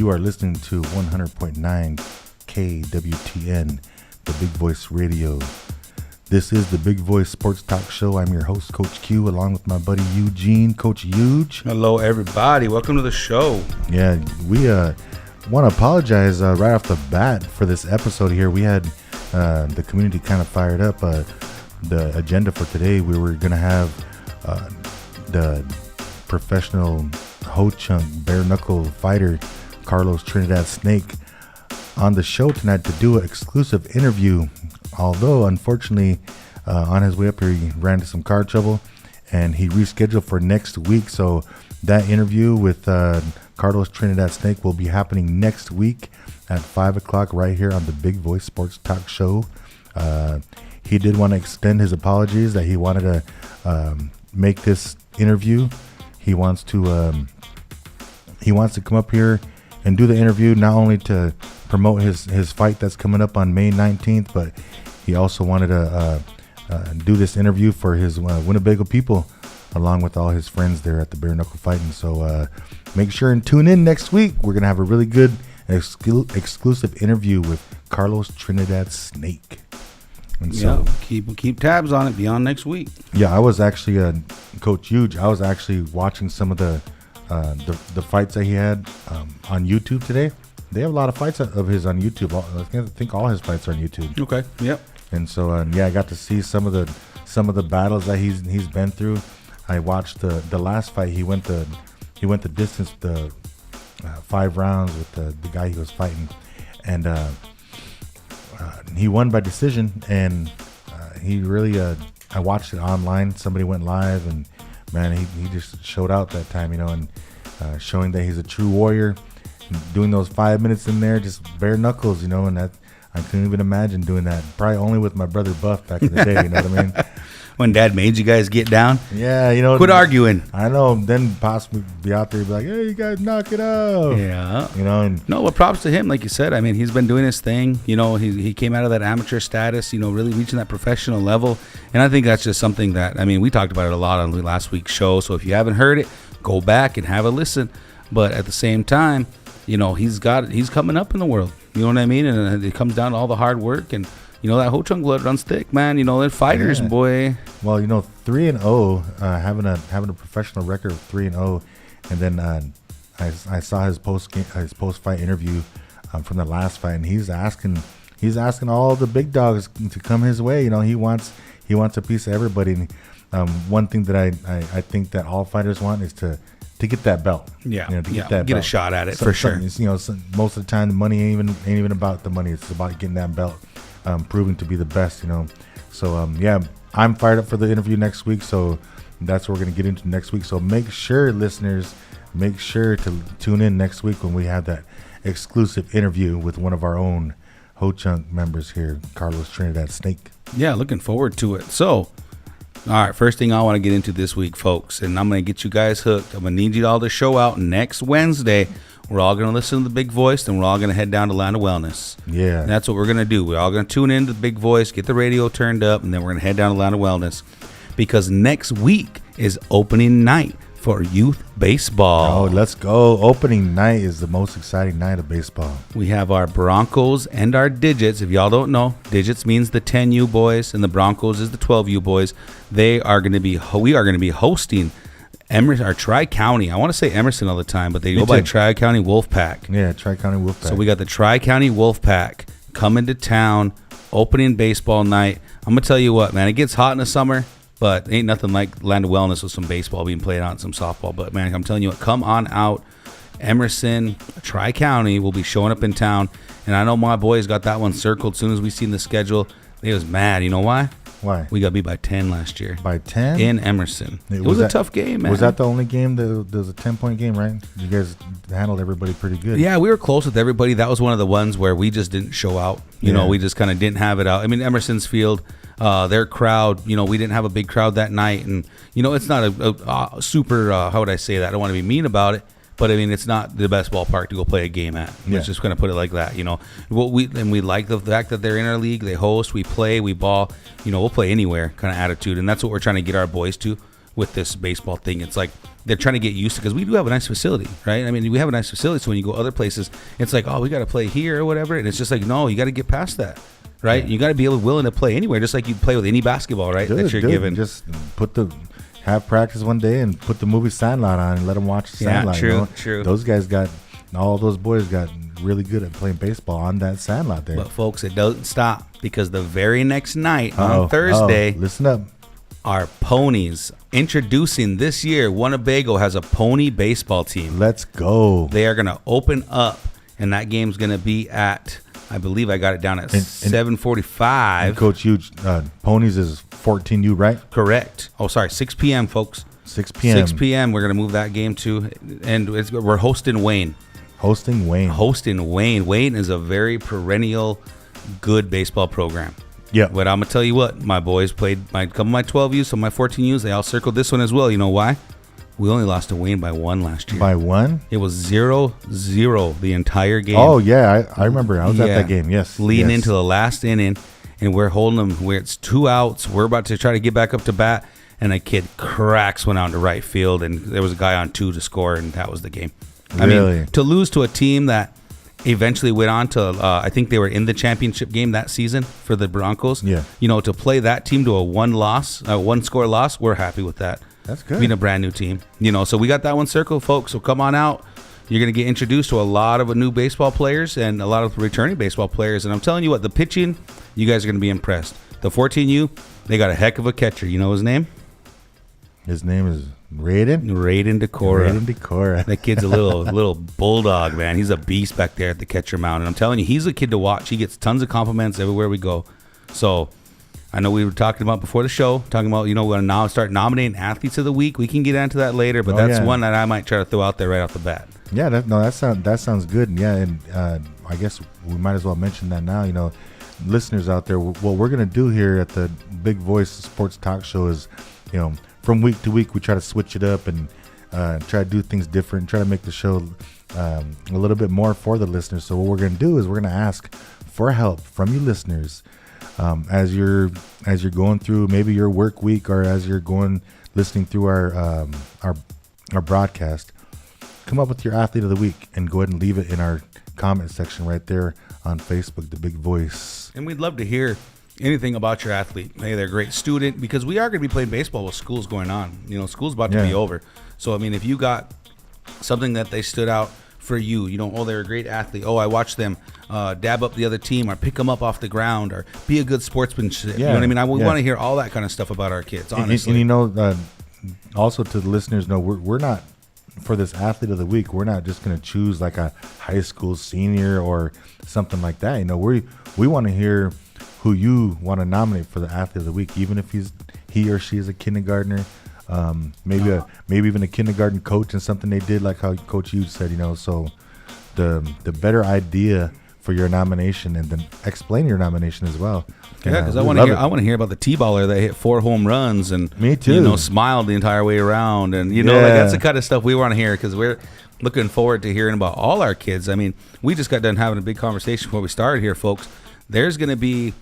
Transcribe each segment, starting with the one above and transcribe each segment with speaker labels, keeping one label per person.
Speaker 1: You are listening to 100.9 KWTN, the Big Voice Radio. This is the Big Voice Sports Talk Show. I'm your host, Coach Q, along with my buddy Eugene, Coach Eug.
Speaker 2: Hello, everybody. Welcome to the show.
Speaker 1: Yeah, we want to apologize right off the bat for this episode here. We had the community kind of fired up. The agenda for today, we were going to have the professional ho-chunk bare knuckle fighter Carlos Trinidad Snake on the show tonight to do an exclusive interview. Although unfortunately on his way up here he ran into some car trouble and he rescheduled for next week. So that interview with Carlos Trinidad Snake will be happening next week at 5 o'clock right here on the Big Voice Sports Talk Show. He did want to extend his apologies that he wanted to make this interview. He wants to come up here and do the interview, not only to promote his fight that's coming up on May 19th, but he also wanted to do this interview for his Winnebago people, along with all his friends there at the bare knuckle fighting. So make sure and tune in next week. We're gonna have a really good exclusive interview with Carlos Trinidad Snake. And so
Speaker 2: keep tabs on it. Be on next week.
Speaker 1: Yeah, I was actually Coach Eug. I was actually watching some of the fights that he had on YouTube today. They have a lot of fights of his on YouTube. I think all his fights are on YouTube.
Speaker 2: Okay. Yep.
Speaker 1: And so I got to see some of the battles that he's been through. I watched the last fight. He went the distance, the 5 rounds with the guy he was fighting, and he won by decision. And he really I watched it online. Somebody went live, and man, he just showed out that time, and showing that he's a true warrior. Doing those 5 minutes in there, just bare knuckles, and that I couldn't even imagine doing that. Probably only with my brother Buff back in the day, you know what I mean?
Speaker 2: When Dad made you guys get down?
Speaker 1: Yeah,
Speaker 2: Quit arguing.
Speaker 1: I know. Then possibly be out there and be like, hey, you guys knock it out.
Speaker 2: Yeah.
Speaker 1: And
Speaker 2: no, but props to him, like you said. I mean, he's been doing his thing. He came out of that amateur status, really reaching that professional level. And I think that's just something that, we talked about it a lot on last week's show. So if you haven't heard it, go back and have a listen. But at the same time, he's coming up in the world. You know what I mean? And it comes down to all the hard work, and that ho-chunk blood runs thick, man. They're fighters, boy.
Speaker 1: Well, 3-0, having a professional record of 3-0, and then I saw his post-fight interview from the last fight, and he's asking all the big dogs to come his way. He wants a piece of everybody. And one thing that I think that all fighters want is to get that belt.
Speaker 2: Yeah,
Speaker 1: get
Speaker 2: belt. A shot at it, for sure.
Speaker 1: Most of the time the money ain't even about the money. It's about getting that belt, proving to be the best. So I'm fired up for the interview next week. So that's what we're gonna get into next week. So make sure, listeners, to tune in next week when we have that exclusive interview with one of our own ho-chunk members here, Carlos Trinidad Snake.
Speaker 2: Yeah, looking forward to it. So, all right, first thing I want to get into this week, folks, and I'm going to get you guys hooked. I'm going to need you all to show out next Wednesday. We're all going to listen to the Big Voice, and we're all going to head down to Land of Wellness.
Speaker 1: Yeah.
Speaker 2: And that's what we're going to do. We're all going to tune in to the Big Voice, get the radio turned up, and then we're going to head down to Land of Wellness because next week is opening night for youth baseball.
Speaker 1: Oh, let's go. Opening night is the most exciting night of baseball.
Speaker 2: We have our Broncos and our Digits. If y'all don't know, Digits means the 10U boys and the Broncos is the 12U boys. We are going to be hosting Emerson, or Tri-County. I want to say Emerson all the time, but they go by Tri-County Wolfpack.
Speaker 1: Yeah, Tri-County Wolfpack.
Speaker 2: So we got the Tri-County Wolfpack coming to town, opening baseball night. I'm going to tell you what, man, it gets hot in the summer. But ain't nothing like Land of Wellness with some baseball being played out and some softball. But, man, I'm telling you what, come on out. Emerson, Tri-County will be showing up in town. And I know my boys got that one circled as soon as we seen the schedule. They was mad. You know why?
Speaker 1: Why?
Speaker 2: We got beat by 10 last year.
Speaker 1: By 10?
Speaker 2: In Emerson. It was a tough game, man.
Speaker 1: Was that the only game? There was a 10-point game, right? You guys handled everybody pretty good.
Speaker 2: Yeah, we were close with everybody. That was one of the ones where we just didn't show out. We just kind of didn't have it out. Emerson's field, their crowd, we didn't have a big crowd that night. And, it's not a super, how would I say that? I don't want to be mean about it. But, it's not the best ballpark to go play a game at.
Speaker 1: Yeah.
Speaker 2: Let's just kind of put it like that, we like the fact that they're in our league. They host, we play, we ball. We'll play anywhere kind of attitude. And that's what we're trying to get our boys to. with this baseball thing. It's like they're trying to get used to, because we do have a nice facility, right? I mean, we have a nice facility, so when you go other places, it's like, oh, we got to play here or whatever, and it's just like, no, you got to get past that, right? Yeah. You got to be willing to play anywhere, just like you play with any basketball, right? That you're given.
Speaker 1: Just have practice one day and put the movie Sandlot on and let them watch the Sandlot.
Speaker 2: True.
Speaker 1: All those boys got really good at playing baseball on that Sandlot there.
Speaker 2: But folks, it doesn't stop, because the very next night on Thursday,
Speaker 1: listen up.
Speaker 2: Our ponies, introducing this year, Winnebago has a pony baseball team.
Speaker 1: Let's go.
Speaker 2: They are going to open up, and that game's going to be at, I believe I got it down at 7:45.
Speaker 1: Coach Huge, ponies is 14U, right?
Speaker 2: Correct. Oh, sorry, 6 p.m., folks.
Speaker 1: 6 p.m.
Speaker 2: 6 p.m. We're going to move that game to, and we're hosting Wayne.
Speaker 1: Hosting Wayne.
Speaker 2: Wayne is a very perennial, good baseball program.
Speaker 1: Yeah.
Speaker 2: But I'm going to tell you what, my boys played a couple of my 12Us, some of my 14Us. They all circled this one as well. You know why? We only lost to Wayne by 1 last year.
Speaker 1: By 1?
Speaker 2: It was 0-0 the entire game.
Speaker 1: Oh, yeah. I remember. I was at that game. Yes.
Speaker 2: Leading into the last inning, and we're holding them where it's 2 outs. We're about to try to get back up to bat, and a kid cracks one out to right field, and there was a guy on 2 to score, and that was the game.
Speaker 1: Really?
Speaker 2: I mean, to lose to a team that eventually went on to, I think they were in the championship game that season for the Broncos.
Speaker 1: Yeah.
Speaker 2: You know, to play that team to a 1-score loss, we're happy with that.
Speaker 1: That's good.
Speaker 2: Being a brand new team. You know, so we got that one circled, folks. So come on out. You're going to get introduced to a lot of new baseball players and a lot of returning baseball players. And I'm telling you what, the pitching, you guys are going to be impressed. The 14U, they got a heck of a catcher. You know his name?
Speaker 1: His name is Raiden Decora.
Speaker 2: That kid's a little bulldog, man. He's a beast back there at the catcher mound. And I'm telling you, he's a kid to watch. He gets tons of compliments everywhere we go. So I know we were talking about before the show, we're going to now start nominating athletes of the week. We can get into that later, but that's one that I might try to throw out there right off the bat.
Speaker 1: Yeah, that sounds good. And yeah, and I guess we might as well mention that now. You know, listeners out there, what we're going to do here at the Big Voice Sports Talk Show is, you know, from week to week, we try to switch it up and try to do things different, try to make the show a little bit more for the listeners. So what we're going to do is we're going to ask for help from you listeners as you're going through maybe your work week, or as you're listening through our broadcast. Come up with your athlete of the week and go ahead and leave it in our comment section right there on Facebook, The Big Voice.
Speaker 2: And we'd love to hear anything about your athlete. Hey, they're a great student, because we are going to be playing baseball with school's going on. You know, school's about to be over. So, I mean, if you got something that they stood out for you, you know, oh, they're a great athlete. Oh, I watched them dab up the other team, or pick them up off the ground, or be a good sportsmanship. You know what I mean? We want to hear all that kind of stuff about our kids, honestly.
Speaker 1: And you know, also to the listeners, know we're not, for this athlete of the week, we're not just going to choose like a high school senior or something like that. You know, we want to hear who you want to nominate for the athlete of the week, even if he or she is a kindergartner, maybe even a kindergarten coach, and something they did, like how Coach Eug said, you know. So the better idea for your nomination, and then explain your nomination as well.
Speaker 2: Yeah, because I want to hear about the T-baller that hit 4 home runs and
Speaker 1: me too,
Speaker 2: you know, smiled the entire way around, and you know, like, that's the kind of stuff we want to hear, because we're looking forward to hearing about all our kids. I mean, we just got done having a big conversation before we started here, folks. There's going to be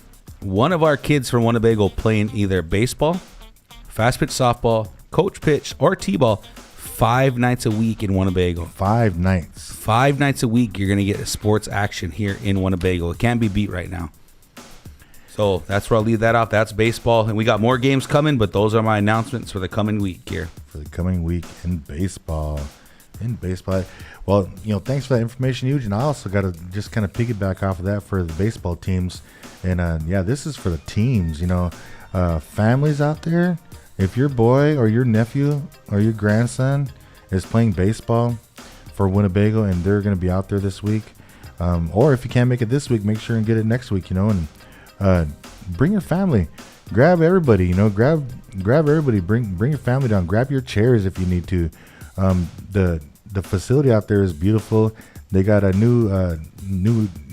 Speaker 2: one of our kids from Winnebago playing either baseball, fast pitch softball, coach pitch, or T-ball 5 nights a week in Winnebago.
Speaker 1: 5 nights.
Speaker 2: 5 nights a week, you're going to get sports action here in Winnebago. It can't be beat right now. So that's where I'll leave that off. That's baseball. And we got more games coming, but those are my announcements for the coming week here.
Speaker 1: For the coming week in baseball. Well, you know, thanks for that information, Eugene. I also got to just kind of piggyback off of that for the baseball teams. And, this is for the teams, you know. Families out there, if your boy or your nephew or your grandson is playing baseball for Winnebago and they're going to be out there this week, or if you can't make it this week, make sure and get it next week, you know, and bring your family. Grab everybody, you know, grab everybody, bring your family down, grab your chairs if you need to. The facility out there is beautiful. They got a new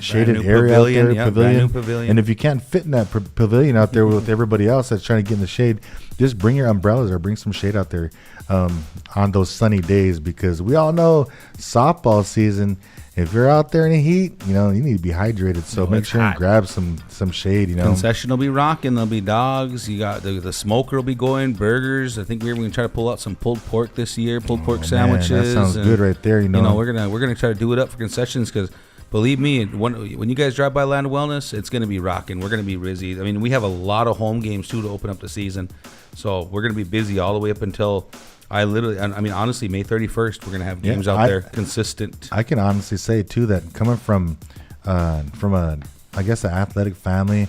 Speaker 1: shaded area out there,
Speaker 2: pavilion. Brand new pavilion.
Speaker 1: And if you can't fit in that pavilion out there with everybody else that's trying to get in the shade, just bring your umbrellas or bring some shade out there on those sunny days, because we all know softball season if you're out there in the heat, you need to be hydrated. So make sure and grab some shade.
Speaker 2: Concession will be rocking. There'll be dogs. You got the smoker will be going. Burgers. I think we're going to try to pull out some pulled pork this year. Pulled pork sandwiches.
Speaker 1: Man, that sounds good right there.
Speaker 2: We're gonna try to do it up for concessions because. Believe me, when you guys drive by Land of Wellness, it's going to be rocking. We're going to be busy. I mean, we have a lot of home games, too, to open up the season. So we're going to be busy all the way up until honestly, May 31st, we're going to have games out there consistent.
Speaker 1: I can honestly say, too, that coming from an athletic family,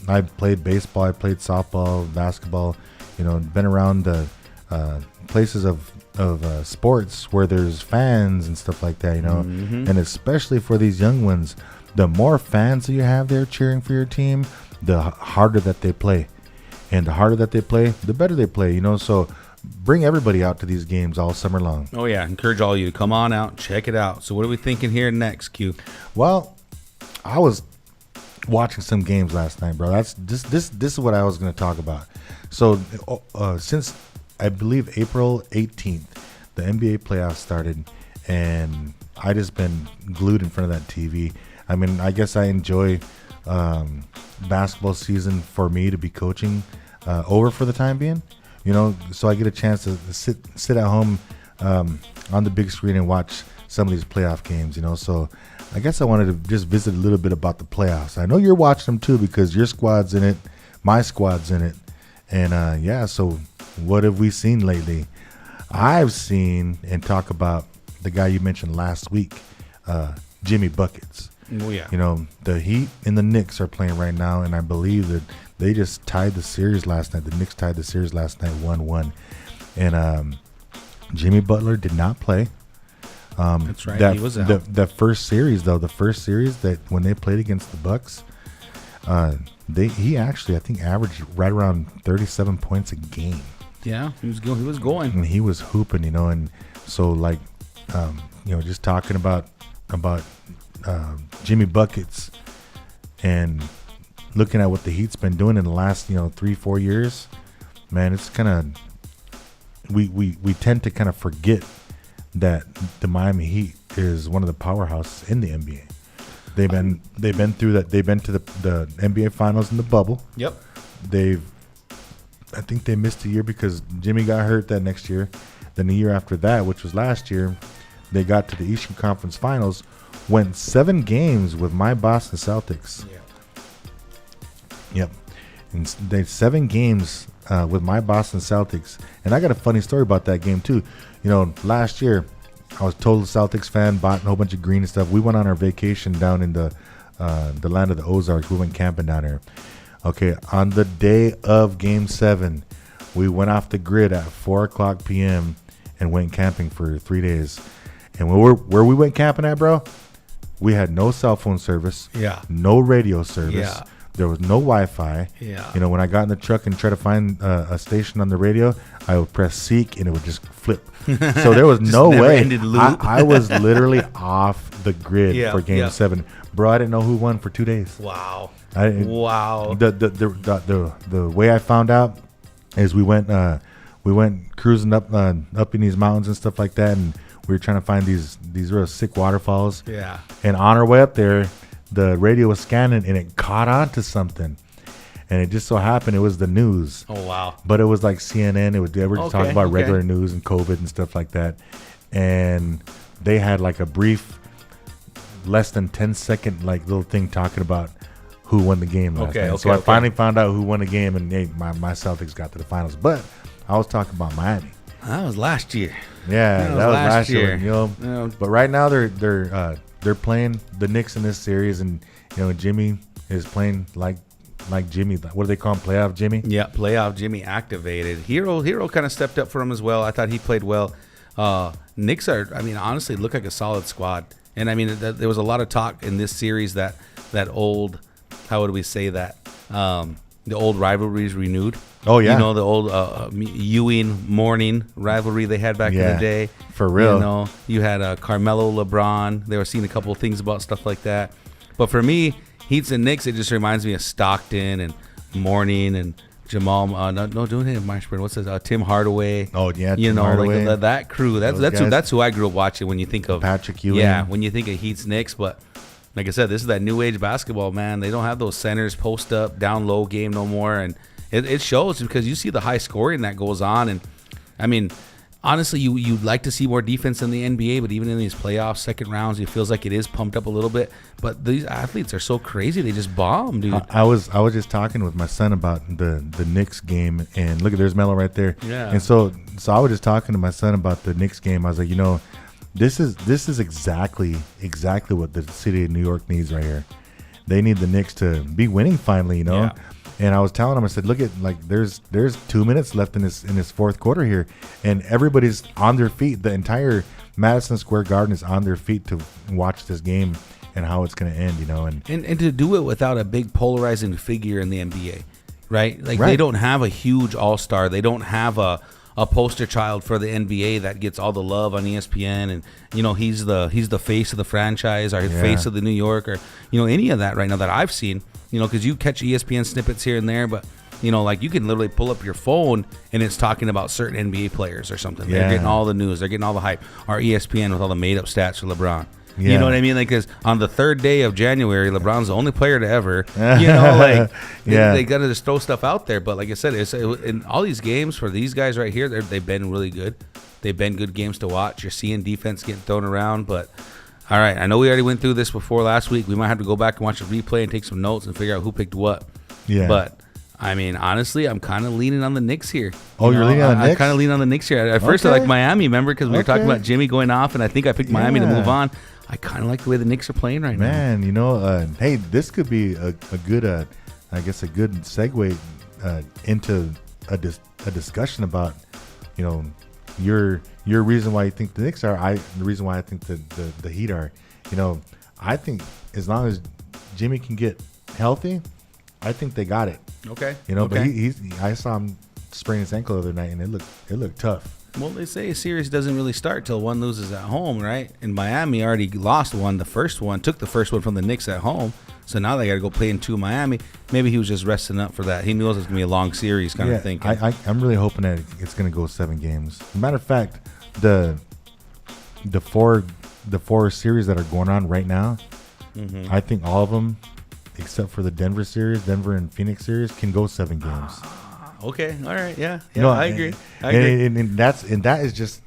Speaker 1: I played baseball, I played softball, basketball, been around the places of sports where there's fans and stuff like that, and especially for these young ones, the more fans that you have there cheering for your team, the harder that they play, and the harder that they play, the better they play, so bring everybody out to these games all summer long.
Speaker 2: Oh yeah, encourage all of you to come on out, check it out. So what are we thinking here next, Q?
Speaker 1: Well, I was watching some games last night, bro. This is what I was going to talk about. So since I believe April 18th, the NBA playoffs started, and I just been glued in front of that TV. I mean, I guess I enjoy basketball season for me to be coaching over for the time being, so I get a chance to sit at home on the big screen and watch some of these playoff games, So I guess I wanted to just visit a little bit about the playoffs. I know you're watching them too because your squad's in it, my squad's in it, and so. What have we seen lately? I've seen and talk about the guy you mentioned last week, Jimmy Buckets.
Speaker 2: Oh, yeah.
Speaker 1: The Heat and the Knicks are playing right now, and I believe that they just tied the series last night. The Knicks tied the series last night 1-1. And Jimmy Butler did not play.
Speaker 2: That's right. He was out.
Speaker 1: The first series, though, that when they played against the Bucks, he actually, I think, averaged right around 37 points a game.
Speaker 2: Yeah, he was going.
Speaker 1: And he was hooping, and so just talking about Jimmy Buckets and looking at what the Heat's been doing in the last 3-4 years, man, it's kind of we tend to kind of forget that the Miami Heat is one of the powerhouses in the NBA. They've been through that. They've been to the NBA Finals in the bubble.
Speaker 2: Yep.
Speaker 1: I think they missed a year because Jimmy got hurt that next year. Then the year after that, which was last year, they got to the Eastern Conference Finals, went 7 games with my Boston Celtics.
Speaker 2: Yeah.
Speaker 1: Yep. And they 7 games with my Boston Celtics. And I got a funny story about that game too. Last year, I was a total Celtics fan, bought a whole bunch of green and stuff. We went on our vacation down in the land of the Ozarks. We went camping down there. Okay, on the day of Game 7, we went off the grid at 4 o'clock p.m. and went camping for 3 days. And where we went camping at, bro, we had no cell phone service.
Speaker 2: Yeah.
Speaker 1: No radio service.
Speaker 2: Yeah.
Speaker 1: There was no Wi-Fi.
Speaker 2: Yeah.
Speaker 1: When I got in the truck and tried to find a station on the radio, I would press seek and it would just flip. So there was no way. I was literally off the grid for Game 7. Bro, I didn't know who won for 2 days.
Speaker 2: Wow.
Speaker 1: Wow. The way I found out is we went cruising up in these mountains and stuff like that, and we were trying to find these real sick waterfalls.
Speaker 2: Yeah.
Speaker 1: And on our way up there, the radio was scanning and it caught on to something. And it just so happened it was the news.
Speaker 2: Oh, wow.
Speaker 1: But it was like CNN. They were just talking about regular news and COVID and stuff like that. And they had like a brief, less than 10-second little thing talking about who won the game last night. So I finally found out who won the game, and my Celtics got to the finals. But I was talking about Miami.
Speaker 2: That was last year.
Speaker 1: Yeah, that was last year. But right now they're playing the Knicks in this series, and Jimmy is playing like Jimmy. What do they call him? Playoff Jimmy?
Speaker 2: Yeah, playoff Jimmy activated. Hero kind of stepped up for him as well. I thought he played well. Knicks honestly look like a solid squad. And there was a lot of talk in this series that old, how would we say that? The old rivalries renewed.
Speaker 1: Oh, yeah.
Speaker 2: The old Ewing Morning rivalry they had back in the day.
Speaker 1: For real.
Speaker 2: You had Carmelo, LeBron. They were seeing a couple of things about stuff like that. But for me, Heats and Knicks, it just reminds me of Stockton and Morning and Jamal, no, doing him, Marshburn. What's his? Tim Hardaway.
Speaker 1: Oh yeah,
Speaker 2: you
Speaker 1: Tim
Speaker 2: know,
Speaker 1: Hardaway.
Speaker 2: like that crew. That's who I grew up watching. When you think of
Speaker 1: Patrick Ewing.
Speaker 2: yeah, when you think of Heat's Knicks, but like I said, this is that new age basketball, man. They don't have those centers post up, down low game no more, and it shows because you see the high scoring that goes on, and I mean. Honestly, you'd like to see more defense in the NBA, but even in these playoffs, second rounds, it feels like it is pumped up a little bit. But these athletes are so crazy; they just bomb, dude.
Speaker 1: I was just talking with my son about the Knicks game, and look, there's Melo right there.
Speaker 2: Yeah.
Speaker 1: And so I was just talking to my son about the Knicks game. I was like, this is exactly what the city of New York needs right here. They need the Knicks to be winning finally,
Speaker 2: Yeah.
Speaker 1: And I was telling him, I said, look at there's 2 minutes left in this fourth quarter here, and everybody's on their feet. The entire Madison Square Garden is on their feet to watch this game and how it's going to end,
Speaker 2: And to do it without a big polarizing figure in the NBA, right? Like
Speaker 1: Right.
Speaker 2: they don't have a huge all-star. They don't have a poster child for the NBA that gets all the love on ESPN, and he's the face of the franchise or
Speaker 1: Yeah.
Speaker 2: face of the New York or any of that right now that I've seen. Because you catch ESPN snippets here and there, but like you can literally pull up your phone and it's talking about certain NBA players or something.
Speaker 1: Yeah.
Speaker 2: They're getting all the news, they're getting all the hype. Or ESPN with all the made up stats for LeBron.
Speaker 1: Yeah.
Speaker 2: You know what I mean? Like, because on the third day of January, LeBron's the only player to ever. Like
Speaker 1: Yeah.
Speaker 2: they got to just throw stuff out there. But like I said, in all these games for these guys right here, they've been really good. They've been good games to watch. You're seeing defense getting thrown around, but. All right, I know we already went through this before last week. We might have to go back and watch a replay and take some notes and figure out who picked what.
Speaker 1: Yeah.
Speaker 2: But, I mean, honestly, I'm kind of leaning on the Knicks here.
Speaker 1: Oh, you're leaning on the
Speaker 2: I'm
Speaker 1: Knicks?
Speaker 2: kind of leaning on the Knicks here. At first, I
Speaker 1: Okay.
Speaker 2: like Miami, remember, because we were talking
Speaker 1: Okay.
Speaker 2: about Jimmy going off, and I think I picked Miami to
Speaker 1: Yeah.
Speaker 2: move on. I kind of like the way the Knicks are playing right now.
Speaker 1: Man, hey, this could be a good, I guess, a good segue into a discussion about, your reason why you think the Knicks are. The reason why I think the Heat are. I think as long as Jimmy can get healthy, I think they got it.
Speaker 2: Okay.
Speaker 1: But I saw him sprain his ankle the other night, and it looked tough.
Speaker 2: Well, they say a series doesn't really start till one loses at home, right? And Miami already lost one, the first one, took the first one from the Knicks at home. So now they got to go play in two Miami. Maybe he was just resting up for that. He knew it was going to be a long series kind of thing.
Speaker 1: I'm really hoping that it's going to go 7 games. As a matter of fact, the four series that are going on right now, I think all of them, except for the Denver and Phoenix series, can go 7 games.
Speaker 2: Okay, all right, yeah, I agree.
Speaker 1: And that is just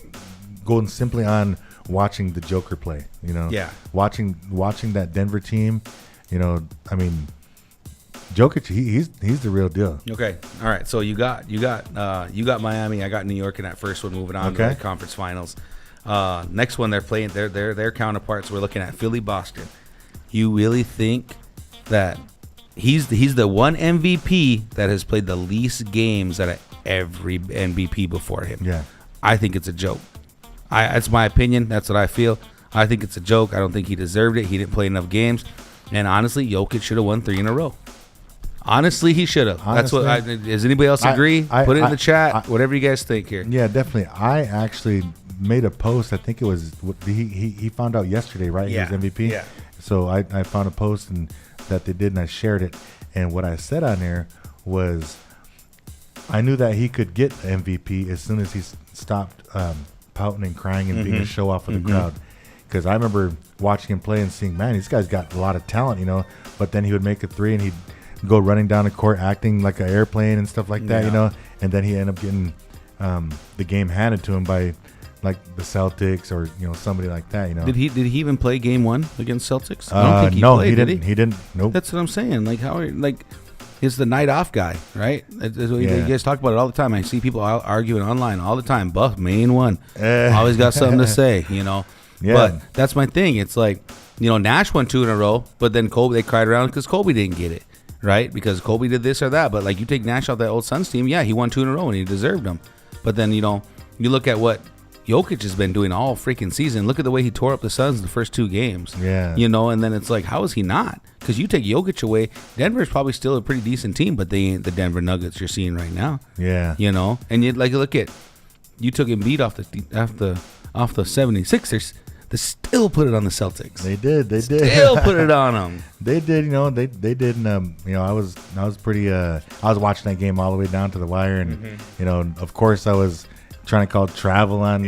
Speaker 1: going simply on watching the Joker play.
Speaker 2: Yeah.
Speaker 1: watching that Denver team. I mean, Jokic, he's the real deal.
Speaker 2: Okay, all right. So you got Miami. I got New York in that first one. Moving on to
Speaker 1: Okay.
Speaker 2: the conference finals. Next one they're playing their counterparts. We're looking at Philly, Boston. You really think that he's the one MVP that has played the least games out of every MVP before him?
Speaker 1: Yeah.
Speaker 2: I think it's a joke. That's my opinion. That's what I feel. I think it's a joke. I don't think he deserved it. He didn't play enough games. And honestly, Jokic should have won 3 in a row. Honestly, he should have. That's what. Does anybody else agree? Put it in the chat. Whatever you guys think here.
Speaker 1: Yeah, definitely. I actually made a post. I think it was he found out yesterday, right?
Speaker 2: Yeah.
Speaker 1: He was MVP.
Speaker 2: Yeah.
Speaker 1: So I found a post that they did, and I shared it. And what I said on there was, I knew that he could get MVP as soon as he stopped pouting and crying and being a show off for the crowd. Because I remember watching him play and seeing, man, this guy's got a lot of talent, But then he would make a 3 and he'd go running down the court acting like an airplane and stuff like that, And then he ended up getting the game handed to him by like the Celtics or somebody like that,
Speaker 2: Did he even play game 1 against Celtics? I don't think he
Speaker 1: no,
Speaker 2: played,
Speaker 1: he
Speaker 2: did
Speaker 1: didn't. He didn't. Nope.
Speaker 2: That's what I'm saying. Like he's the night off guy, right? You guys talk about it all the time. I see people arguing online all the time. Buff, main one, always got something to say, Yeah. But that's my thing. It's like, Nash won 2 in a row, but then Kobe, they cried around because Kobe didn't get it, right? Because Kobe did this or that. But like, you take Nash off that old Suns team, yeah, he won 2 in a row and he deserved them. But then, you look at what Jokic has been doing all freaking season. Look at the way he tore up the Suns in the first 2 games.
Speaker 1: Yeah.
Speaker 2: And then it's like, how is he not? Because you take Jokic away, Denver's probably still a pretty decent team, but they ain't the Denver Nuggets you're seeing right now.
Speaker 1: Yeah.
Speaker 2: And you look at, you took Embiid off the 76ers. They still put it on the Celtics.
Speaker 1: They did.
Speaker 2: Still put it on them.
Speaker 1: They did. They did. And, I was pretty. I was watching that game all the way down to the wire, and of course, I was trying to call travel on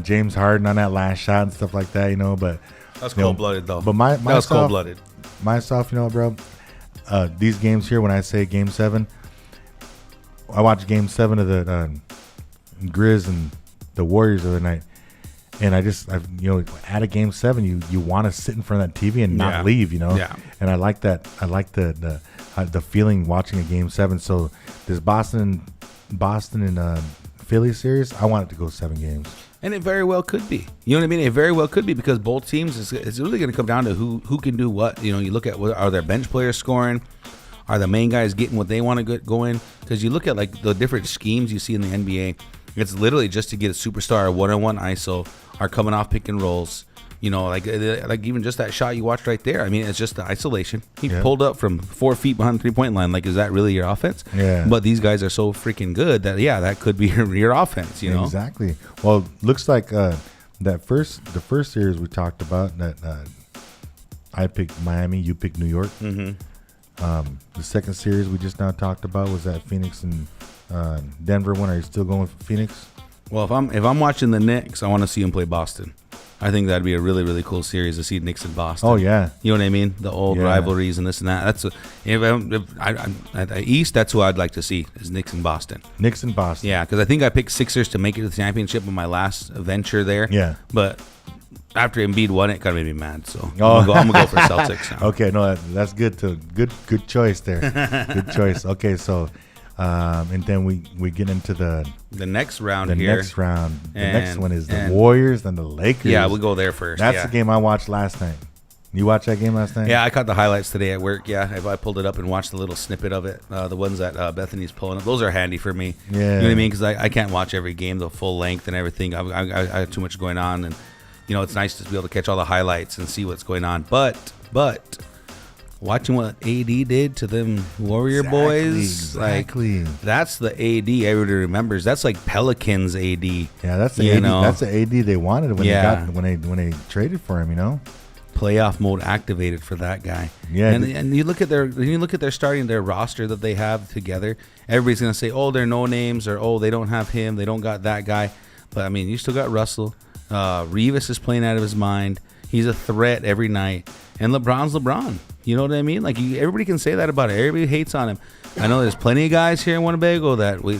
Speaker 1: James Harden on that last shot and stuff like that. But
Speaker 2: that's cold-blooded though.
Speaker 1: But that was cold-blooded. Myself, bro. These games here, when I say Game 7, I watched Game 7 of the Grizz and the Warriors the other night, and at a Game 7, you want to sit in front of that TV and not leave,
Speaker 2: Yeah.
Speaker 1: And I like that. I like the feeling watching a Game 7. So this Boston and Philly series, I want it to go 7 games.
Speaker 2: And it very well could be. You know what I mean? It very well could be, because both teams, it's really going to come down to who can do what. You look at, are their bench players scoring? Are the main guys getting what they want to get going? Because you look at like the different schemes you see in the NBA, it's literally just to get a superstar, a one-on-one ISO, are coming off pick and rolls. Like even just that shot you watched right there. I mean, it's just the isolation. He pulled up from 4 feet behind the three-point line. Like, is that really your offense?
Speaker 1: Yeah.
Speaker 2: But these guys are so freaking good that that could be your offense.
Speaker 1: Exactly. Well, looks like the first series we talked about that I picked Miami, you picked New York.
Speaker 2: Mm-hmm.
Speaker 1: The second series we just now talked about was that Phoenix and Denver one. Are you still going with Phoenix?
Speaker 2: Well, if I'm watching the Knicks, I want to see them play Boston. I think that'd be a really, really cool series to see Knicks and Boston.
Speaker 1: Oh yeah,
Speaker 2: you know what I mean? The old rivalries and this and that. That's if I'm at the East, that's who I'd like to see is Knicks and Boston.
Speaker 1: Knicks and Boston.
Speaker 2: Yeah, because I think I picked Sixers to make it to the championship on my last venture there.
Speaker 1: Yeah,
Speaker 2: but after Embiid won it, kind of made me mad. So I'm gonna go for Celtics now.
Speaker 1: Okay, no, that's good. Good choice there. Good choice. Okay, so. And then we get into the
Speaker 2: next round
Speaker 1: The next one is the Warriors and the Lakers.
Speaker 2: Yeah, we'll go there first.
Speaker 1: That's the game I watched last night. You watched that game last night?
Speaker 2: Yeah, I caught the highlights today at work. Yeah, I pulled it up and watched a little snippet of it. The ones that Bethany's pulling up. Those are handy for me.
Speaker 1: Yeah.
Speaker 2: You know what I mean? Because I can't watch every game the full length and everything. I have too much going on. And, it's nice to be able to catch all the highlights and see what's going on. But watching what AD did to them Warrior boys,
Speaker 1: exactly.
Speaker 2: Like that's the AD everybody remembers. That's like Pelicans AD.
Speaker 1: Yeah, that's the AD. That's the AD they wanted when they traded for him.
Speaker 2: Playoff mode activated for that guy.
Speaker 1: Yeah,
Speaker 2: and you look at their starting their roster that they have together. Everybody's gonna say, oh, they're no names, or oh, they don't have him, they don't got that guy. But I mean, you still got Russell. Revis is playing out of his mind. He's a threat every night. And LeBron's LeBron. You know what I mean? Like, everybody can say that about it. Everybody hates on him. I know there's plenty of guys here in Winnebago that we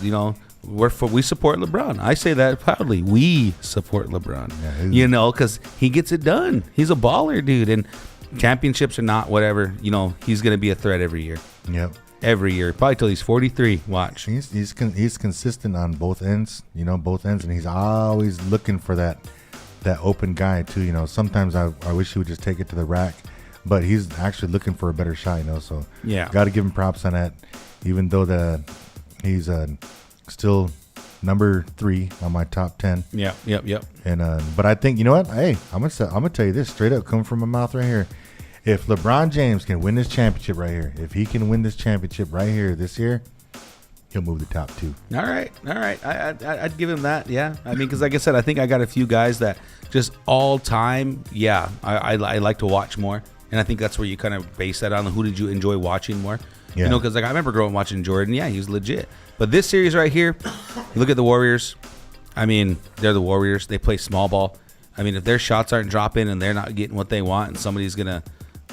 Speaker 2: support LeBron. I say that proudly. We support LeBron. Yeah, because he gets it done. He's a baller, dude. And championships or not, whatever, he's going to be a threat every year.
Speaker 1: Yep.
Speaker 2: Every year, probably till he's 43. Watch.
Speaker 1: He's consistent on both ends. Both ends, and he's always looking for that open guy too. Sometimes I wish he would just take it to the rack, but he's actually looking for a better shot. So
Speaker 2: yeah,
Speaker 1: got to give him props on that. Even though he's still number 3 on my top 10.
Speaker 2: Yep.
Speaker 1: And but I think what? Hey, I'm gonna tell you this straight up, coming from my mouth right here. If LeBron James can win this championship right here, if he can win this championship right here this year, he'll move the top 2.
Speaker 2: All right. I'd give him that. Yeah. I mean, because like I said, I think I got a few guys that just all time. Yeah, I like to watch more, and I think that's where you kind of base that on. Who did you enjoy watching more?
Speaker 1: Yeah.
Speaker 2: Because I remember growing up watching Jordan. Yeah, he was legit. But this series right here, you look at the Warriors. I mean, they're the Warriors. They play small ball. I mean, if their shots aren't dropping and they're not getting what they want, and somebody's gonna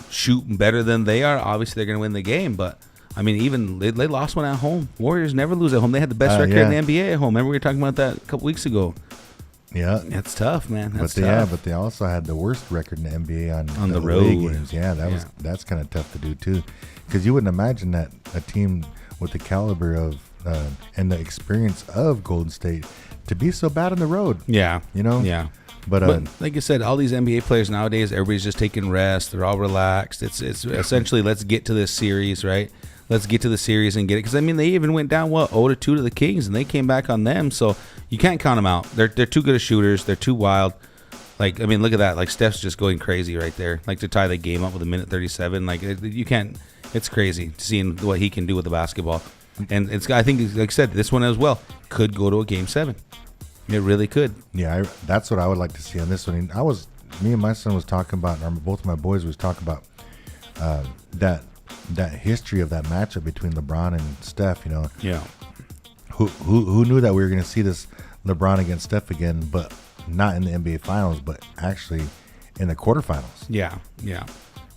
Speaker 2: shoot better than they are, obviously they're gonna win the game. But I mean, even they lost one at home. Warriors never lose at home. They had the best record in the NBA at home. Remember we were talking about that a couple weeks ago.
Speaker 1: Yeah,
Speaker 2: it's tough, man. That's
Speaker 1: tough. But they also had the worst record in the NBA on the road games. Yeah, that's kind of tough to do too, because you wouldn't imagine that a team with the caliber of and the experience of Golden State to be so bad on the road.
Speaker 2: Yeah,
Speaker 1: Yeah. But
Speaker 2: like I said, all these NBA players nowadays, everybody's just taking rest. They're all relaxed. It's essentially, let's get to this series, right? Let's get to the series and get it. Because, I mean, they even went down, 0-2 to the Kings, and they came back on them. So you can't count them out. They're too good of shooters. They're too wild. Like, I mean, look at that. Like, Steph's just going crazy right there. Like, to tie the game up with a minute 37. Like, you can't. It's crazy seeing what he can do with the basketball. And I think, like I said, this one as well could go to a Game 7. It really could.
Speaker 1: Yeah, that's what I would like to see on this one. I was me and my son was talking about, or both of my boys was talking about that history of that matchup between LeBron and Steph.
Speaker 2: Yeah.
Speaker 1: Who knew that we were going to see this LeBron against Steph again, but not in the NBA Finals, but actually in the quarterfinals.
Speaker 2: Yeah.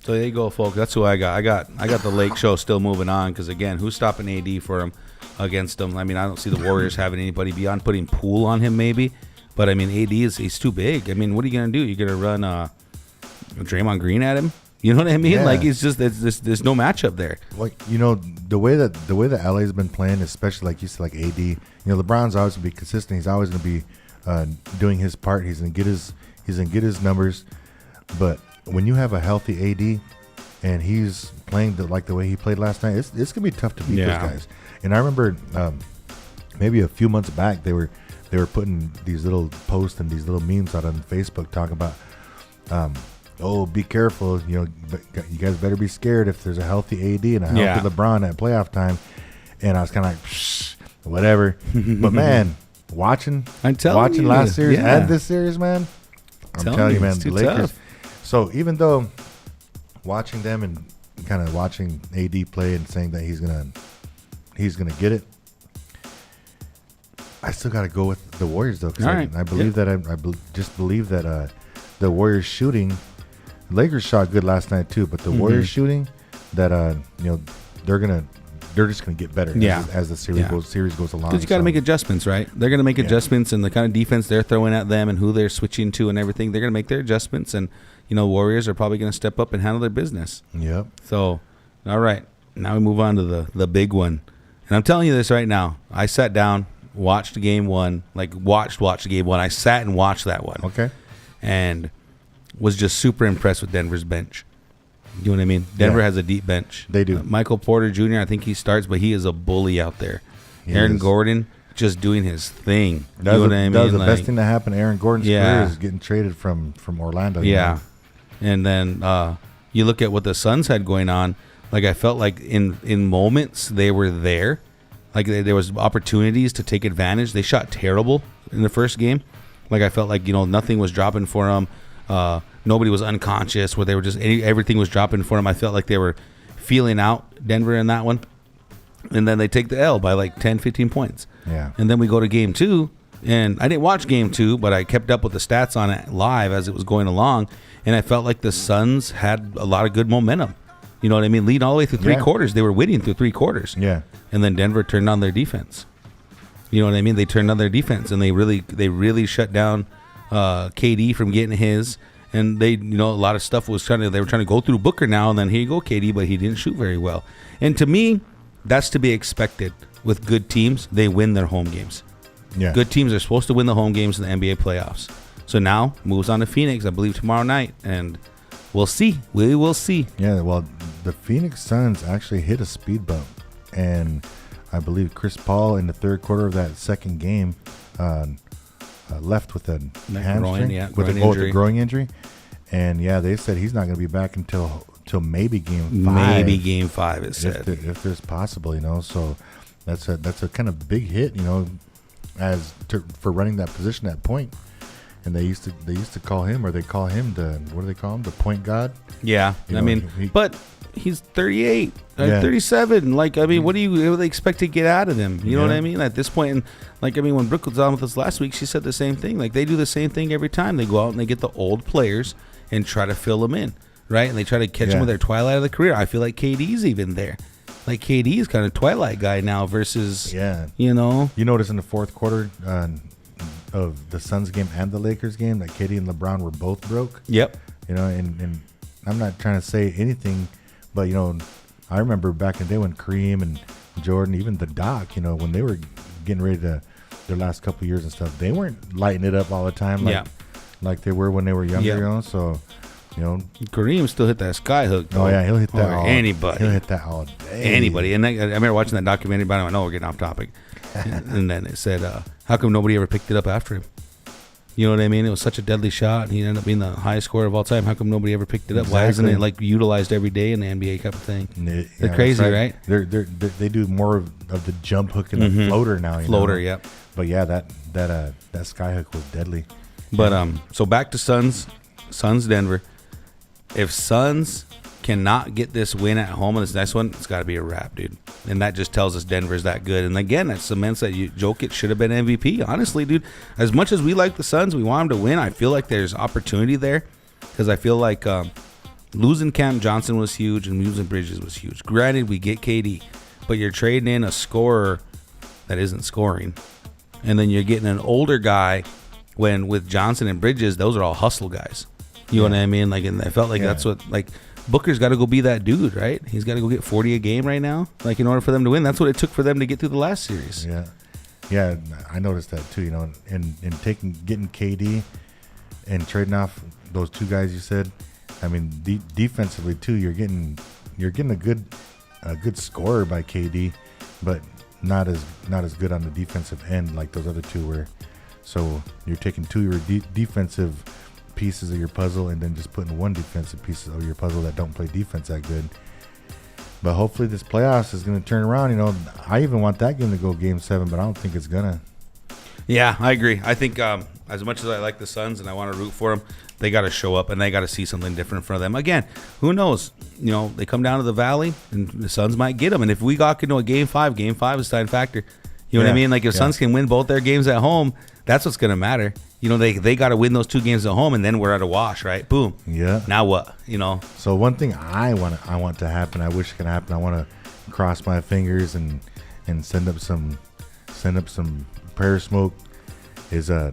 Speaker 2: So there you go, folks. That's who I got. I got the Lake Show still moving on because, again, who's stopping AD for him against him? I mean, I don't see the Warriors having anybody beyond putting Poole on him maybe. But, I mean, AD he's too big. I mean, what are you going to do? You're going to run Draymond Green at him? You know what I mean?
Speaker 1: Yeah.
Speaker 2: Like, it's just there's no matchup there.
Speaker 1: Like, the way that LA's been playing, especially like you said, like AD, LeBron's always going to be consistent. He's always going to be doing his part. He's going to get his numbers. But when you have a healthy AD and he's playing the way he played last night, it's going to be tough to beat those guys. And I remember maybe a few months back they were putting these little posts and these little memes out on Facebook talking about be careful, you guys better be scared if there's a healthy AD and a healthy LeBron at playoff time. And I was kind of like, psh, whatever. But man, watching last series and this series, man, I'm telling you, man, the Lakers. Tough. So even though watching them and kind of watching AD play and saying that he's gonna get it, I still got to go with the Warriors though. Because I believe that I just believe that the Warriors shooting. Lakers shot good last night too, but the Warriors shooting that they're just gonna get better as the series goes along.
Speaker 2: Because you got to make adjustments, right? They're gonna make adjustments, and the kind of defense they're throwing at them and who they're switching to and everything. They're gonna make their adjustments, and Warriors are probably gonna step up and handle their business.
Speaker 1: Yep.
Speaker 2: So, all right, now we move on to the big one, and I'm telling you this right now. I sat down, watched game one, watched game one. I sat and watched that one.
Speaker 1: Okay.
Speaker 2: And was just super impressed with Denver's bench. You know what I mean? Denver has a deep bench.
Speaker 1: They do.
Speaker 2: Michael Porter Jr., I think he starts, but he is a bully out there. Aaron Gordon just doing his thing.
Speaker 1: That was the best thing that happened to Aaron Gordon's career is getting traded from Orlando.
Speaker 2: Yeah. And then you look at what the Suns had going on. Like, I felt like in moments they were there. Like, there was opportunities to take advantage. They shot terrible in the first game. Like, I felt like, nothing was dropping for them. Nobody was unconscious where they were just everything was dropping for them. I felt like they were feeling out Denver in that one. And then they take the L by like 10, 15 points.
Speaker 1: Yeah.
Speaker 2: And then we go to game two. And I didn't watch game two, but I kept up with the stats on it live as it was going along. And I felt like the Suns had a lot of good momentum. You know what I mean? Leading all the way through three quarters. They were winning through 3 quarters.
Speaker 1: Yeah.
Speaker 2: And then Denver turned on their defense. You know what I mean? They turned on their defense, and they really shut down KD from getting his. And they, a lot of stuff they were trying to go through Booker now, and then here you go, KD, but he didn't shoot very well. And to me, that's to be expected with good teams. They win their home games.
Speaker 1: Yeah.
Speaker 2: Good teams are supposed to win the home games in the NBA playoffs. So now moves on to Phoenix, I believe tomorrow night, and we'll see. We will see.
Speaker 1: Yeah, well, the Phoenix Suns actually hit a speed bump, and I believe Chris Paul in the third quarter of that second game left with a hamstring, with a growing injury, and they said he's not going to be back until maybe game 5.
Speaker 2: Maybe game 5 is said,
Speaker 1: if there's possible, So that's a kind of big hit, for running that position at point. And they used to call him, or they call him the point god.
Speaker 2: Yeah, but he's 38, 37. Like, what do they expect to get out of him? You know what I mean? At this point, and when Brooke was on with us last week, she said the same thing. Like, they do the same thing every time. They go out and they get the old players and try to fill them in, right? And they try to catch them with their twilight of the career. I feel like KD's even there. Like, KD is kind of twilight guy now versus, You notice in the fourth quarter of the Suns game and the Lakers game that KD and LeBron were both broke. Yep.
Speaker 1: And I'm not trying to say anything, but I remember back in the day when Kareem and Jordan, even the Doc, when they were getting ready to their last couple of years and stuff, they weren't lighting it up all the time like they were when they were younger. So
Speaker 2: Kareem still hit that sky hook.
Speaker 1: Oh yeah, he'll hit that.
Speaker 2: Anybody.
Speaker 1: He'll hit that all day.
Speaker 2: Anybody. And I remember watching that documentary, but I know we're getting off topic. And then it said, how come nobody ever picked it up after him? You know what I mean? It was such a deadly shot, and he ended up being the highest scorer of all time. How come nobody ever picked it up? Exactly. Why isn't it utilized every day in the NBA type of thing? They're crazy, right?
Speaker 1: They do more of the jump hook and the floater now.
Speaker 2: Yep.
Speaker 1: But that sky hook was deadly.
Speaker 2: But so back to Suns. Suns, Denver. If Suns cannot get this win at home on this next one, it's got to be a wrap, dude. And that just tells us Denver's that good. And again, that cements that Jokic should have been MVP. Honestly, dude, as much as we like the Suns, we want them to win. I feel like there's opportunity there because I feel like losing Cam Johnson was huge and losing Bridges was huge. Granted, we get KD, but you're trading in a scorer that isn't scoring. And then you're getting an older guy when with Johnson and Bridges, those are all hustle guys. You know what I mean? Like, and I felt like that's what, like, Booker's got to go be that dude, right? He's got to go get 40 a game right now, like, in order for them to win. That's what it took for them to get through the last series.
Speaker 1: Yeah. Yeah, I noticed that too, you know, in getting KD and trading off those two guys you said. I mean, defensively too, you're getting a good scorer by KD, but not as good on the defensive end like those other two were. So you're taking two of your defensive pieces of your puzzle and then just putting one defensive piece of your puzzle that don't play defense that good. But hopefully this playoffs is going to turn around. You know, I even want that game to go Game 7, but I don't think it's gonna.
Speaker 2: Yeah, I agree. I think as much as I like the Suns and I want to root for them, they got to show up and they got to see something different in front of them. Again, who knows? You know, they come down to the Valley and the Suns might get them. And if we got into a Game 5 is a factor. You know what I mean? Like if Suns can win both their games at home, that's what's going to matter. You know, they got to win those two games at home, and then we're at a wash, right? Boom. Yeah. Now what? You know.
Speaker 1: So one thing I want to happen, I wish it could happen. I want to cross my fingers and send up some prayer smoke. Is the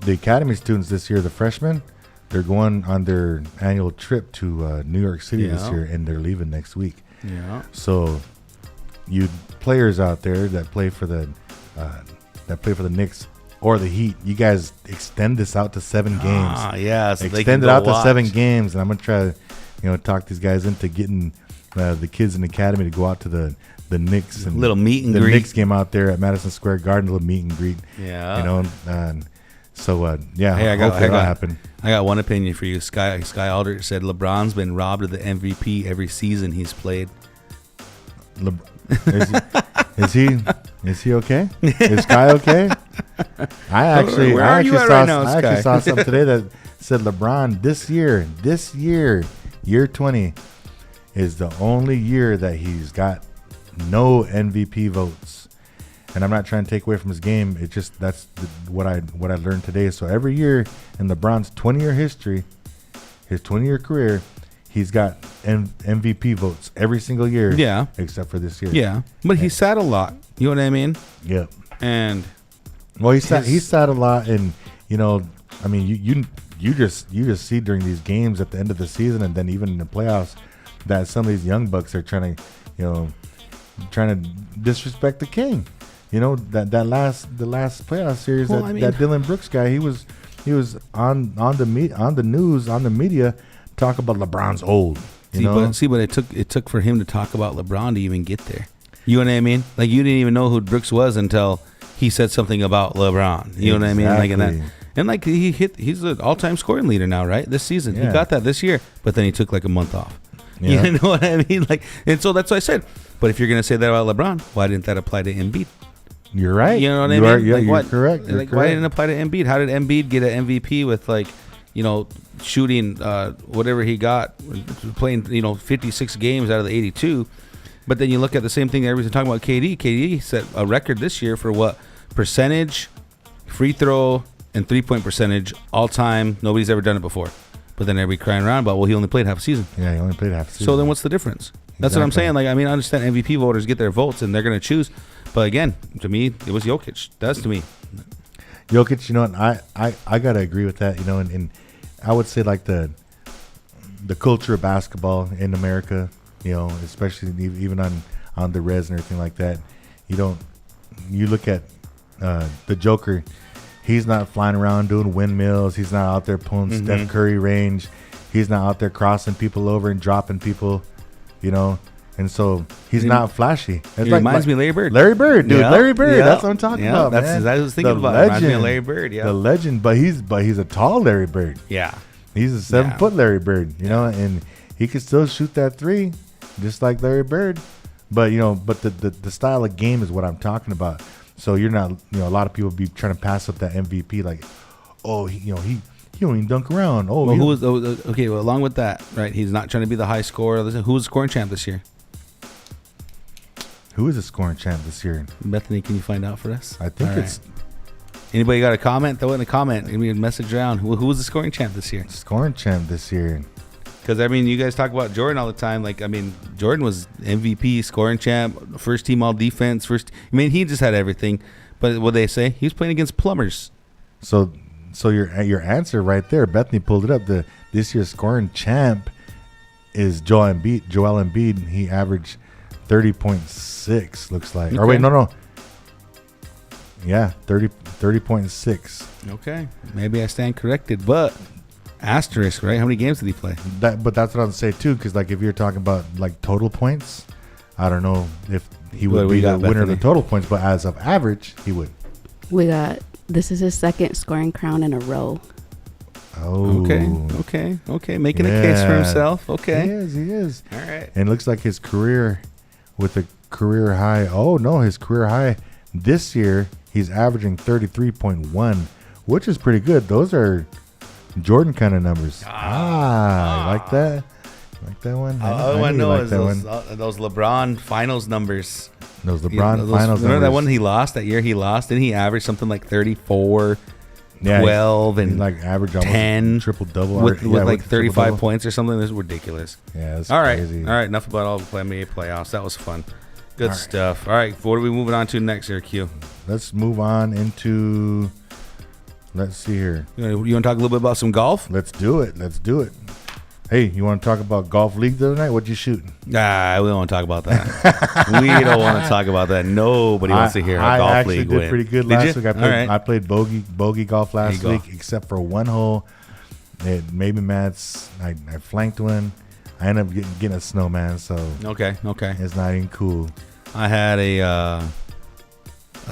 Speaker 1: academy students this year, the freshmen, they're going on their annual trip to New York City this year, and they're leaving next week. Yeah. So you players out there that play for the Knicks or the Heat, you guys extend this out to 7 games.
Speaker 2: Yeah, so
Speaker 1: extend it out to 7 games, and I'm gonna try to, talk these guys into getting the kids in the academy to go out to the Knicks and
Speaker 2: little meet and
Speaker 1: greet.
Speaker 2: The
Speaker 1: Knicks game out there at Madison Square Garden, a little meet and greet.
Speaker 2: Yeah,
Speaker 1: Hey, hopefully that'll happen.
Speaker 2: I got one opinion for you. Sky Aldrich said LeBron's been robbed of the MVP every season he's played.
Speaker 1: Is he okay? Is Sky okay? I actually saw something today that said LeBron this year, year 20, is the only year that he's got no MVP votes. And I'm not trying to take away from his game. It just what I learned today. So every year in LeBron's 20-year history, his 20-year career, he's got MVP votes every single year.
Speaker 2: Yeah.
Speaker 1: Except for this year.
Speaker 2: Yeah. But he sat a lot. You know what I mean?
Speaker 1: Yeah.
Speaker 2: And
Speaker 1: well, he sat a lot, and I mean, you just see during these games at the end of the season, and then even in the playoffs, that some of these young bucks are trying to disrespect the king. You know, the last playoff series, that Dylan Brooks guy, he was on the news, on the media, talk about LeBron's old.
Speaker 2: But it took for him to talk about LeBron to even get there. You know what I mean? Like, you didn't even know who Brooks was until he said something about LeBron. You know what I mean? Like, he's an all-time scoring leader now, right? This season. Yeah. He got that this year, but then he took like a month off. Yeah. You know what I mean? Like, and so that's what I said. But if you're going to say that about LeBron, why didn't that apply to Embiid?
Speaker 1: You're right.
Speaker 2: You know what I mean?
Speaker 1: You're correct.
Speaker 2: Why didn't it apply to Embiid? How did Embiid get an MVP with, like, shooting whatever he got, playing 56 games out of the 82? But then you look at the same thing that everybody's talking about KD. KD set a record this year for what? Percentage, free throw, and three-point percentage all time. Nobody's ever done it before. But then everybody crying around about, well, he only played half a season.
Speaker 1: Yeah, he only played half a season.
Speaker 2: So then what's the difference? That's what I'm saying. Like, I mean, I understand MVP voters get their votes and they're going to choose. But again, to me, it was Jokic. That's to me.
Speaker 1: Jokic, and I got to agree with that, and I would say, like, the culture of basketball in America, especially even on the res and everything like that, you look at the Joker, he's not flying around doing windmills. He's not out there pulling Steph Curry range. He's not out there crossing people over and dropping people, and so he's not flashy.
Speaker 2: It reminds me of Larry Bird.
Speaker 1: Larry Bird, dude. Yeah. Larry Bird. Yeah. That's what I'm talking about, man.
Speaker 2: I was thinking about. Reminds me of Larry Bird. Yeah,
Speaker 1: the legend. But he's a tall Larry Bird.
Speaker 2: Yeah,
Speaker 1: he's a 7-foot Larry Bird. And he could still shoot that three, just like Larry Bird. But but the style of game is what I'm talking about. So you're not, a lot of people be trying to pass up that MVP, like, oh, he he don't even dunk around. Oh,
Speaker 2: well, who was okay? Well, along with that, right? He's not trying to be the high scorer. Who was the scoring champ this year?
Speaker 1: Who is the scoring champ this year?
Speaker 2: Bethany, can you find out for us?
Speaker 1: I think it's
Speaker 2: anybody got a comment? Throw it in a comment. Give me a message around. Who was the scoring champ this year?
Speaker 1: Scoring champ this year.
Speaker 2: Because, I mean, you guys talk about Jordan all the time. Like, I mean, Jordan was MVP, scoring champ, first team all defense. He just had everything. But what they say, he was playing against plumbers.
Speaker 1: So your answer right there, Bethany pulled it up. This year's scoring champ is Joel Embiid. He averaged 30.6, looks like.
Speaker 2: Okay.
Speaker 1: Or wait, no. Yeah, 30.6.
Speaker 2: Okay. Maybe I stand corrected, but asterisk, right? How many games did he play?
Speaker 1: But that's what I'm saying too, because like if you're talking about like total points, I don't know if he would be the winner of the total points, but as of average, he would.
Speaker 3: This is his second scoring crown in a row.
Speaker 1: Oh,
Speaker 2: okay. Making a case for himself. Okay,
Speaker 1: he is.
Speaker 2: All right.
Speaker 1: And it looks like his career with a career high. Oh no, his career high this year he's averaging 33.1, which is pretty good. Those are Jordan kind of numbers. I like that. Like that one.
Speaker 2: All I know is those LeBron finals numbers.
Speaker 1: Those LeBron finals.
Speaker 2: Remember that one he lost? That year he lost, and he averaged something like 34, 12, and
Speaker 1: like average almost
Speaker 2: 10
Speaker 1: triple double
Speaker 2: with like 35 points or something. This is ridiculous.
Speaker 1: Yeah, that's
Speaker 2: all right.
Speaker 1: crazy.
Speaker 2: All right, enough about all the NBA playoffs. That was fun. Good stuff. All right, what are we moving on to next here, Q?
Speaker 1: Let's move on into. Let's see here.
Speaker 2: You want to talk a little bit about some golf?
Speaker 1: Let's do it. Hey, you want to talk about golf league the other night? What'd you shoot?
Speaker 2: We don't want to talk about that. We don't want to talk about that. Nobody wants to hear how golf league went.
Speaker 1: I actually did pretty good last week. I played bogey golf last week, except for one hole. It made me mad. I flanked one. I ended up getting a snowman, so
Speaker 2: okay,
Speaker 1: it's not even cool.
Speaker 2: I had a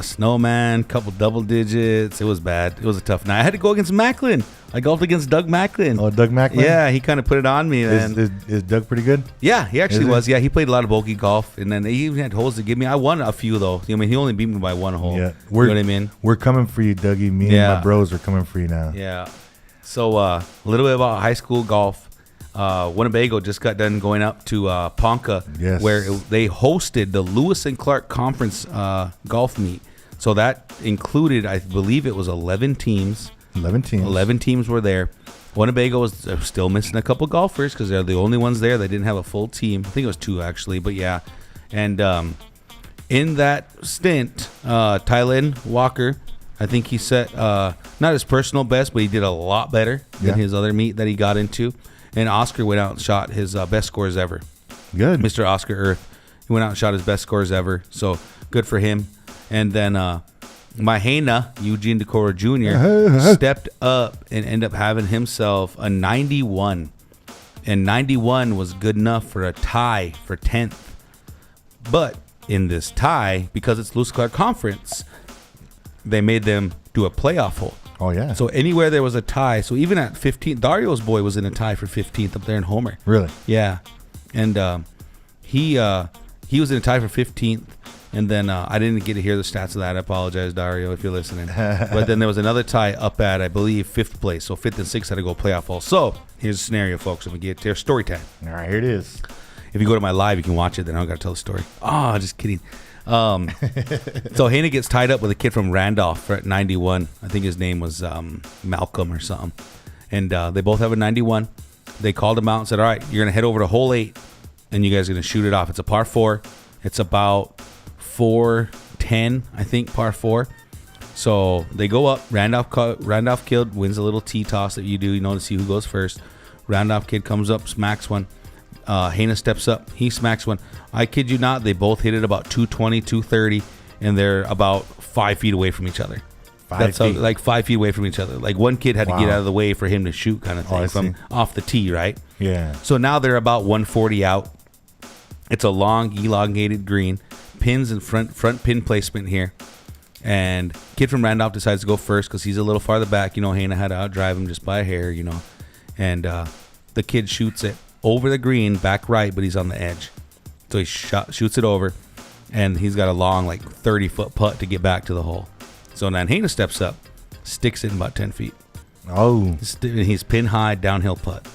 Speaker 2: snowman, couple double digits. It was bad. It was a tough night. I had to go against Macklin. I golfed against Doug Macklin.
Speaker 1: Oh, Doug Macklin?
Speaker 2: Yeah, he kind of put it on me.
Speaker 1: Is Doug pretty good?
Speaker 2: Yeah, he actually was. Yeah, he played a lot of bogey golf, and then he even had holes to give me. I won a few, though. I mean, he only beat me by one hole. Yeah. You know what I mean?
Speaker 1: We're coming for you, Dougie. Me and my bros are coming for you now.
Speaker 2: Yeah. So a little bit about high school golf. Winnebago just got done going up to Ponca, where they hosted the Lewis and Clark Conference golf meet. So that included, I believe it was 11 teams. 11 teams were there. Winnebago was still missing a couple golfers because they're the only ones there. They didn't have a full team. I think it was 2 actually, but yeah. And in that stint, Tylen Walker, I think he set not his personal best, but he did a lot better than his other meet that he got into. And Oscar went out and shot his best scores ever.
Speaker 1: Good.
Speaker 2: Mr. Oscar Earth. He went out and shot his best scores ever. So good for him. And then Mahena, Eugene Decora Jr., stepped up and ended up having himself a 91. And 91 was good enough for a tie for 10th. But in this tie, because it's Lewis Clark Conference, they made them do a playoff hole.
Speaker 1: Oh, yeah.
Speaker 2: So anywhere there was a tie. So even at 15th, Dario's boy was in a tie for 15th up there in Homer.
Speaker 1: Really?
Speaker 2: Yeah. And he was in a tie for 15th. And then I didn't get to hear the stats of that. I apologize, Dario, if you're listening. But then there was another tie up at, I believe, 5th place. So 5th and 6th had to go playoff hole. So here's the scenario, folks. Let me get to story time.
Speaker 1: All right, here it is.
Speaker 2: If you go to my live, you can watch it. Then I don't got to tell the story. Oh, just kidding. So Haney gets tied up with a kid from Randolph at 91. I think his name was Malcolm or something. And they both have a 91. They called him out and said, all right, you're going to head over to hole 8, and you guys are going to shoot it off. It's a par 4. It's about 410, I think, par 4. So they go up. Randolph kid wins a little tee toss that you do, to see who goes first. Randolph kid comes up, smacks one. Hana steps up. He smacks one. I kid you not, they both hit it about 220, 230, and they're about 5 feet away from each other. 5 feet? Like 5 feet away from each other. Like one kid had to get out of the way for him to shoot kind of thing from off the tee, right?
Speaker 1: Yeah.
Speaker 2: So now they're about 140 out. It's a long, elongated green. Pins and front pin placement here. And kid from Randolph decides to go first because he's a little farther back. Hana had to outdrive him just by a hair, And the kid shoots it over the green, back right, but he's on the edge. So he shoots it over, and he's got a long, 30-foot putt to get back to the hole. So then Hana steps up, sticks it in about 10 feet.
Speaker 1: Oh.
Speaker 2: He's pin high downhill putt.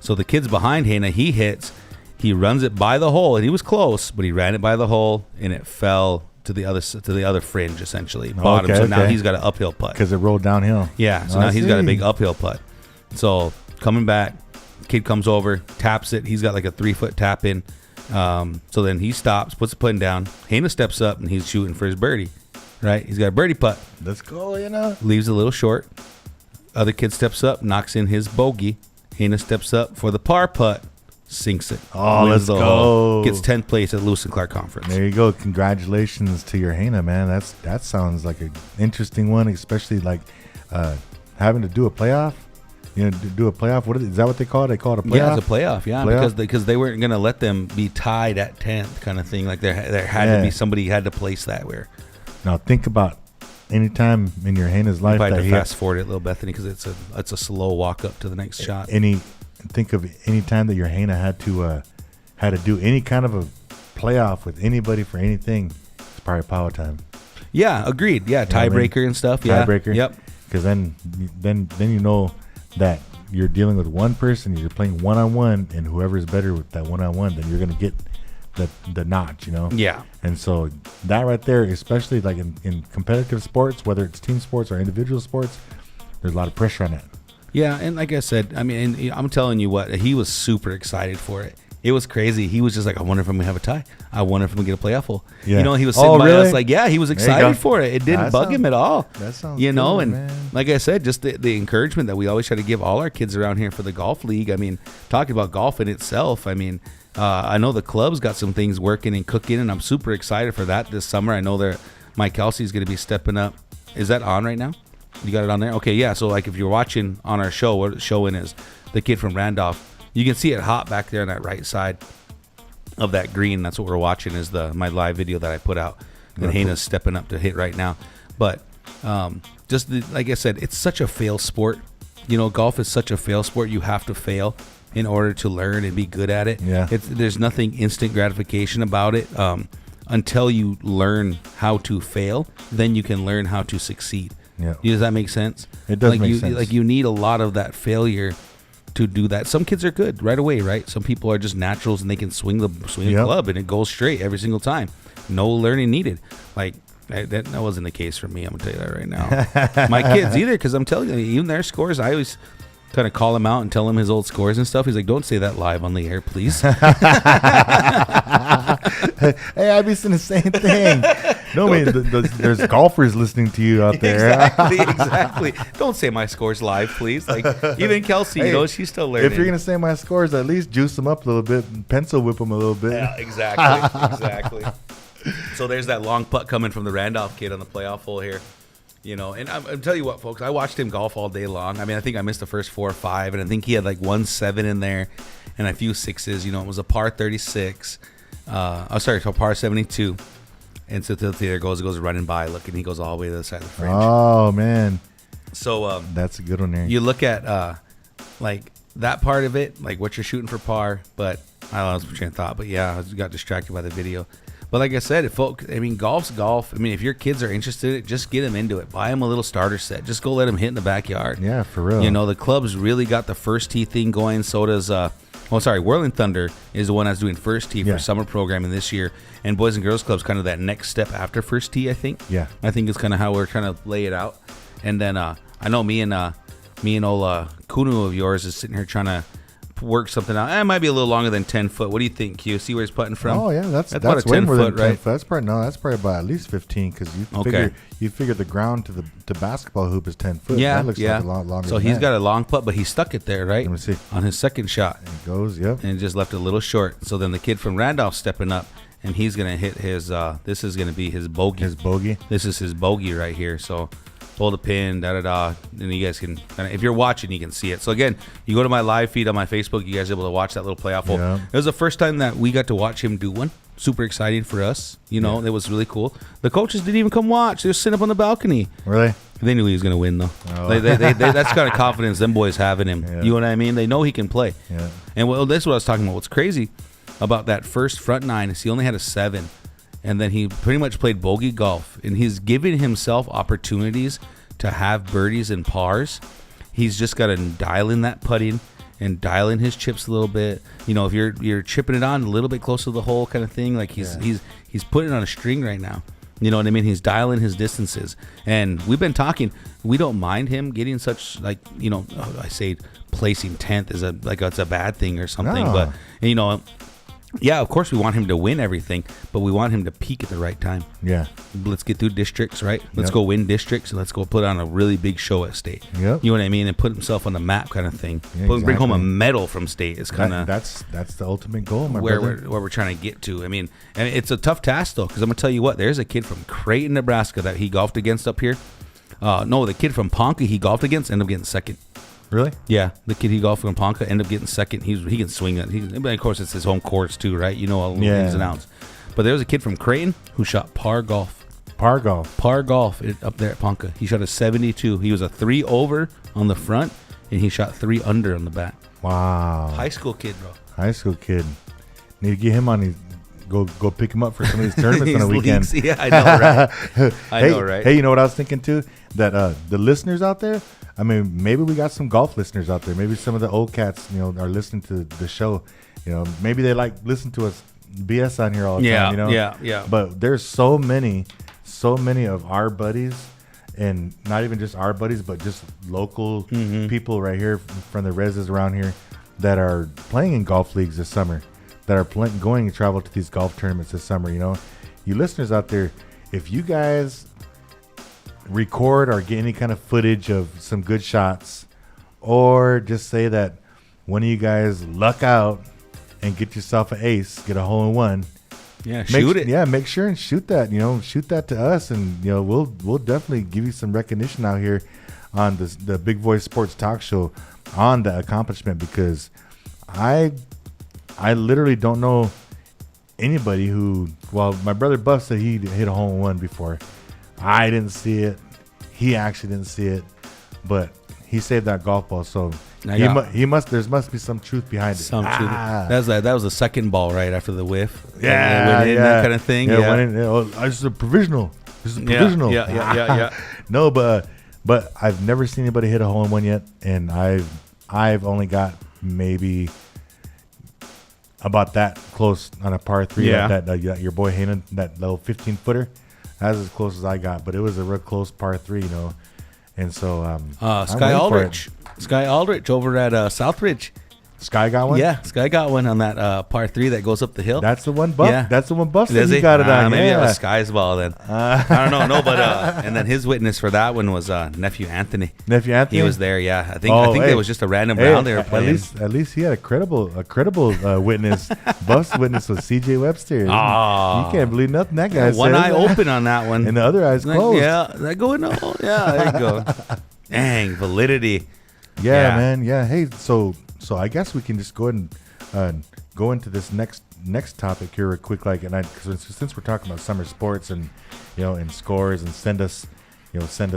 Speaker 2: So the kid's behind Hena. He hits. He runs it by the hole, and he was close, but he ran it by the hole, and it fell to the other fringe, essentially, bottom.
Speaker 1: Okay,
Speaker 2: so now he's got an uphill putt.
Speaker 1: Because it rolled downhill.
Speaker 2: Yeah, so now he's got a big uphill putt. So coming back, kid comes over, taps it. He's got like a 3-foot tap in. So then he stops, puts the putting down. Hena steps up, and he's shooting for his birdie. Right? He's got a birdie putt.
Speaker 1: Let's go, you know.
Speaker 2: Leaves a little short. Other kid steps up, knocks in his bogey. Hena steps up for the par putt, sinks it.
Speaker 1: Oh, let's go.
Speaker 2: Gets 10th place at Lewis and Clark Conference.
Speaker 1: There you go. Congratulations to your Hena, man. That sounds like an interesting one, especially like having to do a playoff. You know, do a playoff. Is that what they call it? They call it a playoff?
Speaker 2: Yeah, it's a playoff. Yeah, because they weren't going to let them be tied at 10th kind of thing. Like there had to be somebody had to place that where.
Speaker 1: Now think about any time in your Hena's life
Speaker 2: I had
Speaker 1: that
Speaker 2: to fast forward it, little Bethany, because it's a slow walk up to the next shot.
Speaker 1: Think of any time that your Hena had to do any kind of a playoff with anybody for anything. It's probably power time.
Speaker 2: Yeah, agreed. Yeah, tiebreaker and stuff. Yeah,
Speaker 1: tiebreaker.
Speaker 2: Yep.
Speaker 1: Because then you know that you're dealing with one person, you're playing one-on-one, and whoever's better with that one-on-one, then you're going to get the notch, you know?
Speaker 2: Yeah.
Speaker 1: And so that right there, especially like in competitive sports, whether it's team sports or individual sports, there's a lot of pressure on that.
Speaker 2: Yeah, and like I said, I mean, and I'm telling you what, he was super excited for it. It was crazy. He was just like, I wonder if I'm going to have a tie. I wonder if I'm going to get a playoff hole. Yeah. You know, he was sitting by us like, yeah, he was excited for it. It didn't bug him at all.
Speaker 1: That sounds
Speaker 2: you know,
Speaker 1: good,
Speaker 2: and
Speaker 1: man.
Speaker 2: like I said, just the encouragement that we always try to give all our kids around here for the golf league. I mean, talking about golf in itself, I mean, I know the club's got some things working and cooking, and I'm super excited for that this summer. I know Mike Kelsey's going to be stepping up. Is that on right now? You got it on there? Okay, yeah. So, like, if you're watching on our show, what it's showing is the kid from Randolph. You can see it hot back there on that right side of that green. That's what we're watching is my live video that I put out. And Hena's stepping up to hit right now. But like I said, it's such a fail sport. You know, golf is such a fail sport. You have to fail in order to learn and be good at it.
Speaker 1: Yeah.
Speaker 2: There's nothing instant gratification about it. Until you learn how to fail, then you can learn how to succeed.
Speaker 1: Yeah.
Speaker 2: Does that make sense?
Speaker 1: It does make sense.
Speaker 2: Like you need a lot of that failure to do that. Some kids are good right away, right? Some people are just naturals and they can swing the club and it goes straight every single time. No learning needed. Like that wasn't the case for me. I'm gonna tell you that right now. My kids either, because I'm telling you, even their scores, I always kind of call him out and tell him his old scores and stuff. He's like, "Don't say that live on the air, please."
Speaker 1: Hey, I'd be saying the same thing. No, I mean, there's golfers listening to you out there.
Speaker 2: Exactly. Don't say my scores live, please. Like even Kelsey,
Speaker 1: hey,
Speaker 2: you know, she's still learning.
Speaker 1: If you're gonna say my scores, at least juice them up a little bit, and pencil whip them a little bit.
Speaker 2: Yeah, exactly. So there's that long putt coming from the Randolph kid on the playoff hole here. You know, and I'm tell you what, folks, I watched him golf all day long. I mean, I think I missed the first 4 or 5, and I think he had like 1 7 in there and a few 6s. You know, it was a par 36. A par 72. And so the theater goes running by, look, and he goes all the way to the side of the fringe.
Speaker 1: Oh, man.
Speaker 2: So
Speaker 1: that's a good one there.
Speaker 2: You look at like that part of it, like what you're shooting for par, but I lost my train of thought. But yeah, I got distracted by the video. But like I said, golf's golf. I mean, if your kids are interested in it, just get them into it. Buy them a little starter set. Just go let them hit in the backyard.
Speaker 1: Yeah, for real.
Speaker 2: You know, the club's really got the first tee thing going. So does, Whirling Thunder is the one that's doing first tee for summer programming this year. And Boys and Girls Club's kind of that next step after first tee, I think.
Speaker 1: Yeah.
Speaker 2: I think it's kind of how we're trying to lay it out. And then I know me and old Kunu of yours is sitting here trying to work something out. It might be a little longer than 10 foot. What do you think, Q? See where he's putting from?
Speaker 1: Oh yeah, that's
Speaker 2: about a
Speaker 1: way
Speaker 2: 10
Speaker 1: more
Speaker 2: foot,
Speaker 1: than 10
Speaker 2: right?
Speaker 1: foot. That's probably about at least 15 because you figure the ground to basketball hoop is 10 foot.
Speaker 2: Yeah,
Speaker 1: that looks like a lot longer.
Speaker 2: So he's got a long putt, but he stuck it there, right?
Speaker 1: Let me see.
Speaker 2: On his second shot.
Speaker 1: And it goes, yep.
Speaker 2: And just left it a little short. So then the kid from Randolph stepping up, and he's gonna hit his. This is gonna be his bogey. This is his bogey right here. So pull the pin, and you guys can, if you're watching, you can see it. So again, you go to my live feed on my Facebook, you guys are able to watch that little playoff hole.
Speaker 1: Yeah.
Speaker 2: It was the first time that we got to watch him do one. Super exciting for us, you know. It was really cool. The coaches didn't even come watch; they were sitting up on the balcony.
Speaker 1: Really?
Speaker 2: They knew he was going to win, though.
Speaker 1: Oh.
Speaker 2: That's kind of confidence them boys have in him.
Speaker 1: Yeah.
Speaker 2: You know what I mean? They know he can play.
Speaker 1: Yeah.
Speaker 2: And that's what I was talking about. What's crazy about that first front 9 is he only had a 7, and then he pretty much played bogey golf, and he's giving himself opportunities to have birdies and pars. He's just got to dial in that putting and dial in his chips a little bit. You know, if you're chipping it on a little bit close to the hole kind of thing, like he's putting it on a string right now. You know what I mean? He's dialing his distances. And we've been talking. We don't mind him getting such, like, you know, I say placing 10th is it's a bad thing or something.
Speaker 1: No.
Speaker 2: But, you know, yeah, of course we want him to win everything, but we want him to peak at the right time.
Speaker 1: Yeah.
Speaker 2: Let's get through districts, right? Let's
Speaker 1: Yep.
Speaker 2: go win districts, and let's go put on a really big show at state.
Speaker 1: Yep.
Speaker 2: You know what I mean? And put himself on the map kind of thing.
Speaker 1: Yeah,
Speaker 2: Bring home a
Speaker 1: exactly.
Speaker 2: medal from state is kind of
Speaker 1: that's the ultimate goal, my
Speaker 2: where
Speaker 1: brother.
Speaker 2: we're trying to get to. I mean, and it's a tough task, though, because I'm going to tell you what. There's a kid from Creighton, Nebraska that he golfed against up here. No, the kid from Ponca he golfed against ended up getting second.
Speaker 1: Really?
Speaker 2: Yeah, the kid he golfed from Ponca ended up getting second. He can swing it. But of course, it's his home course too, right? You know all the ins and outs. But there was a kid from Creighton who shot par golf.
Speaker 1: Par golf.
Speaker 2: Par golf up there at Ponca. He shot a 72. He was a 3 over on the front, and he shot 3 under on the back.
Speaker 1: Wow.
Speaker 2: High school kid, bro.
Speaker 1: High school kid. Need to get him on his go pick him up for some of these tournaments on the weekend.
Speaker 2: Leagues. Yeah, I know, right? I know, right?
Speaker 1: Hey, you know what I was thinking too? That the listeners out there, I mean, maybe we got some golf listeners out there. Maybe some of the old cats, you know, are listening to the show. You know, maybe they listen to us BS on here all the time. You know,
Speaker 2: yeah.
Speaker 1: But there's so many of our buddies, and not even just our buddies, but just local people right here from the reses around here that are playing in golf leagues this summer, that are going to travel to these golf tournaments this summer. You know, you listeners out there, if you guys record or get any kind of footage of some good shots, or just say that one of you guys luck out and get yourself an ace, get a hole in one.
Speaker 2: Yeah, shoot it.
Speaker 1: Yeah, make sure and shoot that. You know, shoot that to us, and you know we'll definitely give you some recognition out here on the Big Voice Sports Talk Show on the accomplishment, because I literally don't know anybody who. Well, my brother Buff said he hit a hole in one before. I didn't see it. He actually didn't see it, but he saved that golf ball. So he must. There must be some truth behind it.
Speaker 2: Some truth. That was the second ball right after the whiff.
Speaker 1: Yeah,
Speaker 2: that kind of thing.
Speaker 1: Yeah, went in, this is a provisional. This is provisional.
Speaker 2: Yeah.
Speaker 1: No, but I've never seen anybody hit a hole in one yet, and I've only got maybe about that close on a par 3.
Speaker 2: Yeah.
Speaker 1: That your boy Hanan, that little 15-footer. That's as close as I got, but it was a real close par 3, you know. And so
Speaker 2: Sky Aldrich over at Southridge.
Speaker 1: Sky got one?
Speaker 2: Yeah, Sky got one on that par 3 that goes up the hill.
Speaker 1: That's the one Buff.
Speaker 2: Yeah.
Speaker 1: That's the one Buff said
Speaker 2: Does
Speaker 1: he got it on.
Speaker 2: Maybe
Speaker 1: yeah.
Speaker 2: that was Sky's ball then. I don't know. No, but and then his witness for that one was nephew Anthony.
Speaker 1: Nephew Anthony.
Speaker 2: He was there. Yeah, I think it was just a random round they were playing.
Speaker 1: At least he had a credible witness. Buff's witness was C.J. Webster.
Speaker 2: Oh.
Speaker 1: You can't believe nothing that guy said.
Speaker 2: One eye open on that one,
Speaker 1: and the other eye's closed.
Speaker 2: Yeah, that going on. Yeah, there you go. Dang, validity.
Speaker 1: Yeah, man. Yeah. Hey, so I guess we can just go ahead and go into this next topic here real quick. Like, and since we're talking about summer sports and and scores, and send us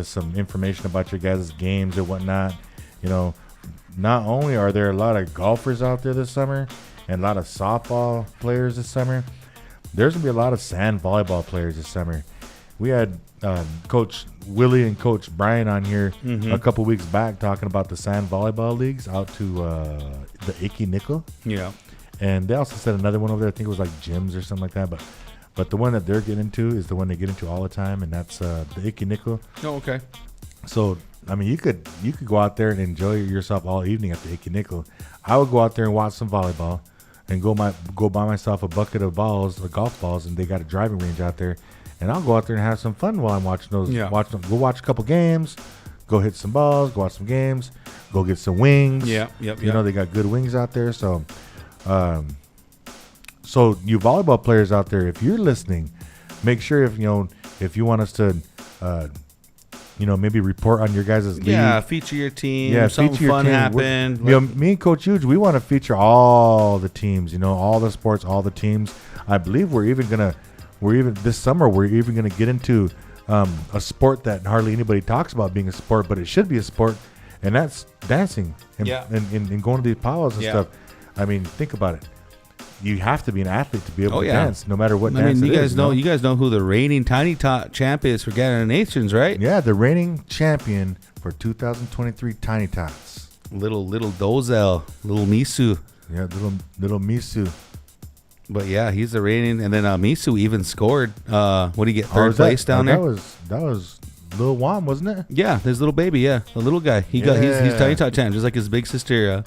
Speaker 1: some information about your guys' games or whatnot. Not only are there a lot of golfers out there this summer and a lot of softball players this summer, there's gonna be a lot of sand volleyball players this summer. We had Coach Willie and Coach Brian on here a couple weeks back talking about the sand volleyball leagues out to the Icky Nickel.
Speaker 2: Yeah.
Speaker 1: And they also said another one over there. I think it was like gyms or something like that. But the one that they're getting into is the one they get into all the time, and that's the Icky Nickel.
Speaker 2: Oh, okay.
Speaker 1: So, I mean, you could go out there and enjoy yourself all evening at the Icky Nickel. I would go out there and watch some volleyball and go buy myself a bucket of balls, or golf balls, and they got a driving range out there. And I'll go out there and have some fun while I'm watching those.
Speaker 2: Yeah.
Speaker 1: Go watch a couple games, go hit some balls, go watch some games, go get some wings.
Speaker 2: Yep.
Speaker 1: They got good wings out there. So, so you volleyball players out there, if you're listening, make sure if you want us to, maybe report on your guys' league.
Speaker 2: Yeah, feature your team.
Speaker 1: Yeah,
Speaker 2: something
Speaker 1: feature your
Speaker 2: fun
Speaker 1: team.
Speaker 2: happened.
Speaker 1: Me and Coach Eug, we want to feature all the teams. All the sports, all the teams. I believe we're even this summer we're even gonna get into a sport that hardly anybody talks about being a sport, but it should be a sport, and that's dancing. And going to these powwows and stuff. I mean, think about it. You have to be an athlete to be able to dance, no matter what dance it is.
Speaker 2: You guys know who the reigning Tiny Tot champ is for Gather Nations, right?
Speaker 1: Yeah, the reigning champion for 2023 Tiny Tots.
Speaker 2: Little Dozel, little Misu.
Speaker 1: Yeah, little Misu.
Speaker 2: But yeah, he's the reigning. And then Misu even scored. What do you get? Third place down there.
Speaker 1: That was Lil Juan, wasn't it?
Speaker 2: Yeah, his little baby. Yeah, the little guy. He's Tiny Tot champ, just like his big sister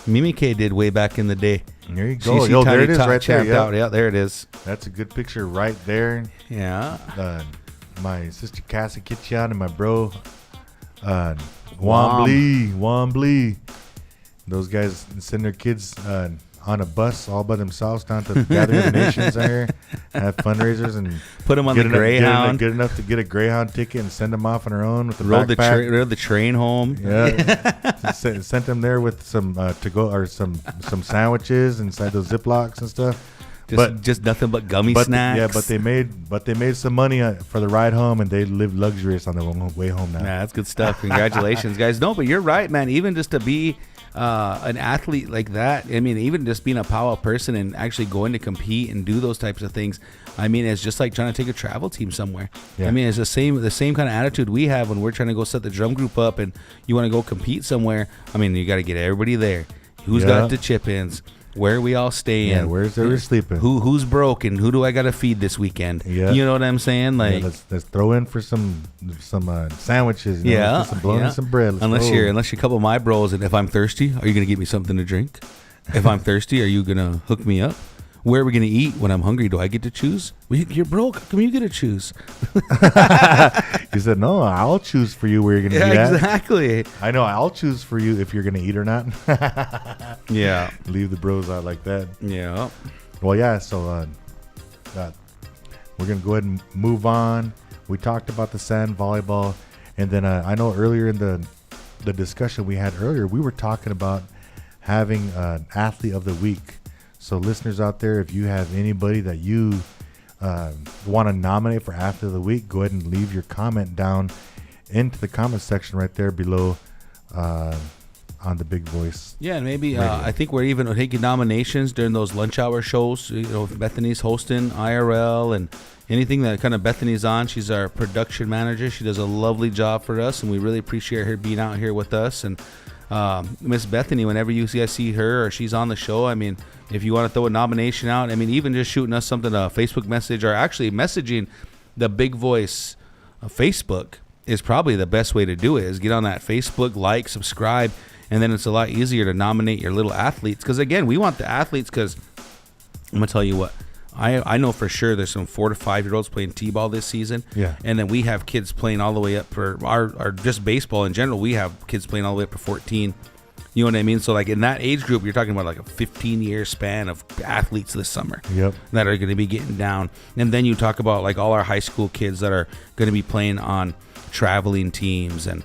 Speaker 2: Mimi K did way back in the day.
Speaker 1: There you go. Yo, there it is right there.
Speaker 2: Yeah, there it is.
Speaker 1: That's a good picture right there.
Speaker 2: Yeah.
Speaker 1: My sister Cassie Kitchan and my bro Juan Blee. Those guys send their kids on a bus all by themselves down to Gathering of the Nations there, have fundraisers and
Speaker 2: put them on the Greyhound.
Speaker 1: Good enough to get a Greyhound ticket and send them off on their own with the backpack.
Speaker 2: Rode the train home.
Speaker 1: Yeah, sent them there with some to go or some sandwiches inside those Ziplocs and stuff.
Speaker 2: Just nothing but gummy snacks.
Speaker 1: But they made some money for the ride home, and they live luxurious on their way home now.
Speaker 2: Yeah, that's good stuff. Congratulations, guys. No, but you're right, man. Even just to be an athlete like that, I mean, even just being a power person and actually going to compete and do those types of things, I mean, it's just like trying to take a travel team somewhere. Yeah. I mean, it's the same kind of attitude we have when we're trying to go set the drum group up and you want to go compete somewhere. I mean, you got to get everybody there. Who's got the chip-ins? Where are we all staying?
Speaker 1: Yeah, where's everybody sleeping?
Speaker 2: Who's broken? Who do I got to feed this weekend?
Speaker 1: Yeah.
Speaker 2: You know what I'm saying? Like,
Speaker 1: let's throw in for some sandwiches. Some bologna, some bread.
Speaker 2: Unless you're a couple of my bros, and if I'm thirsty, are you gonna get me something to drink? If I'm thirsty, are you gonna hook me up? Where are we gonna eat when I'm hungry? Do I get to choose? Well, you're broke. How come you get to choose?
Speaker 1: He said, "No, I'll choose for you where you're gonna eat at."
Speaker 2: Exactly.
Speaker 1: I know. I'll choose for you if you're gonna eat or not.
Speaker 2: Yeah.
Speaker 1: Leave the bros out like that.
Speaker 2: Yeah.
Speaker 1: Well, yeah. So we're gonna go ahead and move on. We talked about the sand volleyball, and then I know earlier in the discussion we had earlier, we were talking about having an athlete of the week. So listeners out there, if you have anybody that you want to nominate for athlete of the week, go ahead and leave your comment down into the comment section right there below on the Big Voice.
Speaker 2: Yeah, and maybe I think we're even taking nominations during those lunch hour shows. You know, Bethany's hosting IRL and anything that kind of Bethany's on. She's our production manager. She does a lovely job for us, and we really appreciate her being out here with us. And Miss Bethany, whenever you guys see her or she's on the show, I mean, if you want to throw a nomination out, I mean, even just shooting us something, a Facebook message, or actually messaging the Big Voice Facebook is probably the best way to do it, is get on that Facebook, like, subscribe, and then it's a lot easier to nominate your little athletes. Because, again, we want the athletes because I'm going to tell you what. I know for sure there's some 4 to 5 year olds playing t-ball this season.
Speaker 1: Yeah.
Speaker 2: And then we have kids playing all the way up for our just baseball in general. We have kids playing all the way up to 14. You know what I mean? So like in that age group, you're talking about like a 15-year span of athletes this summer.
Speaker 1: Yep.
Speaker 2: That are going to be getting down. And then you talk about like all our high school kids that are going to be playing on traveling teams and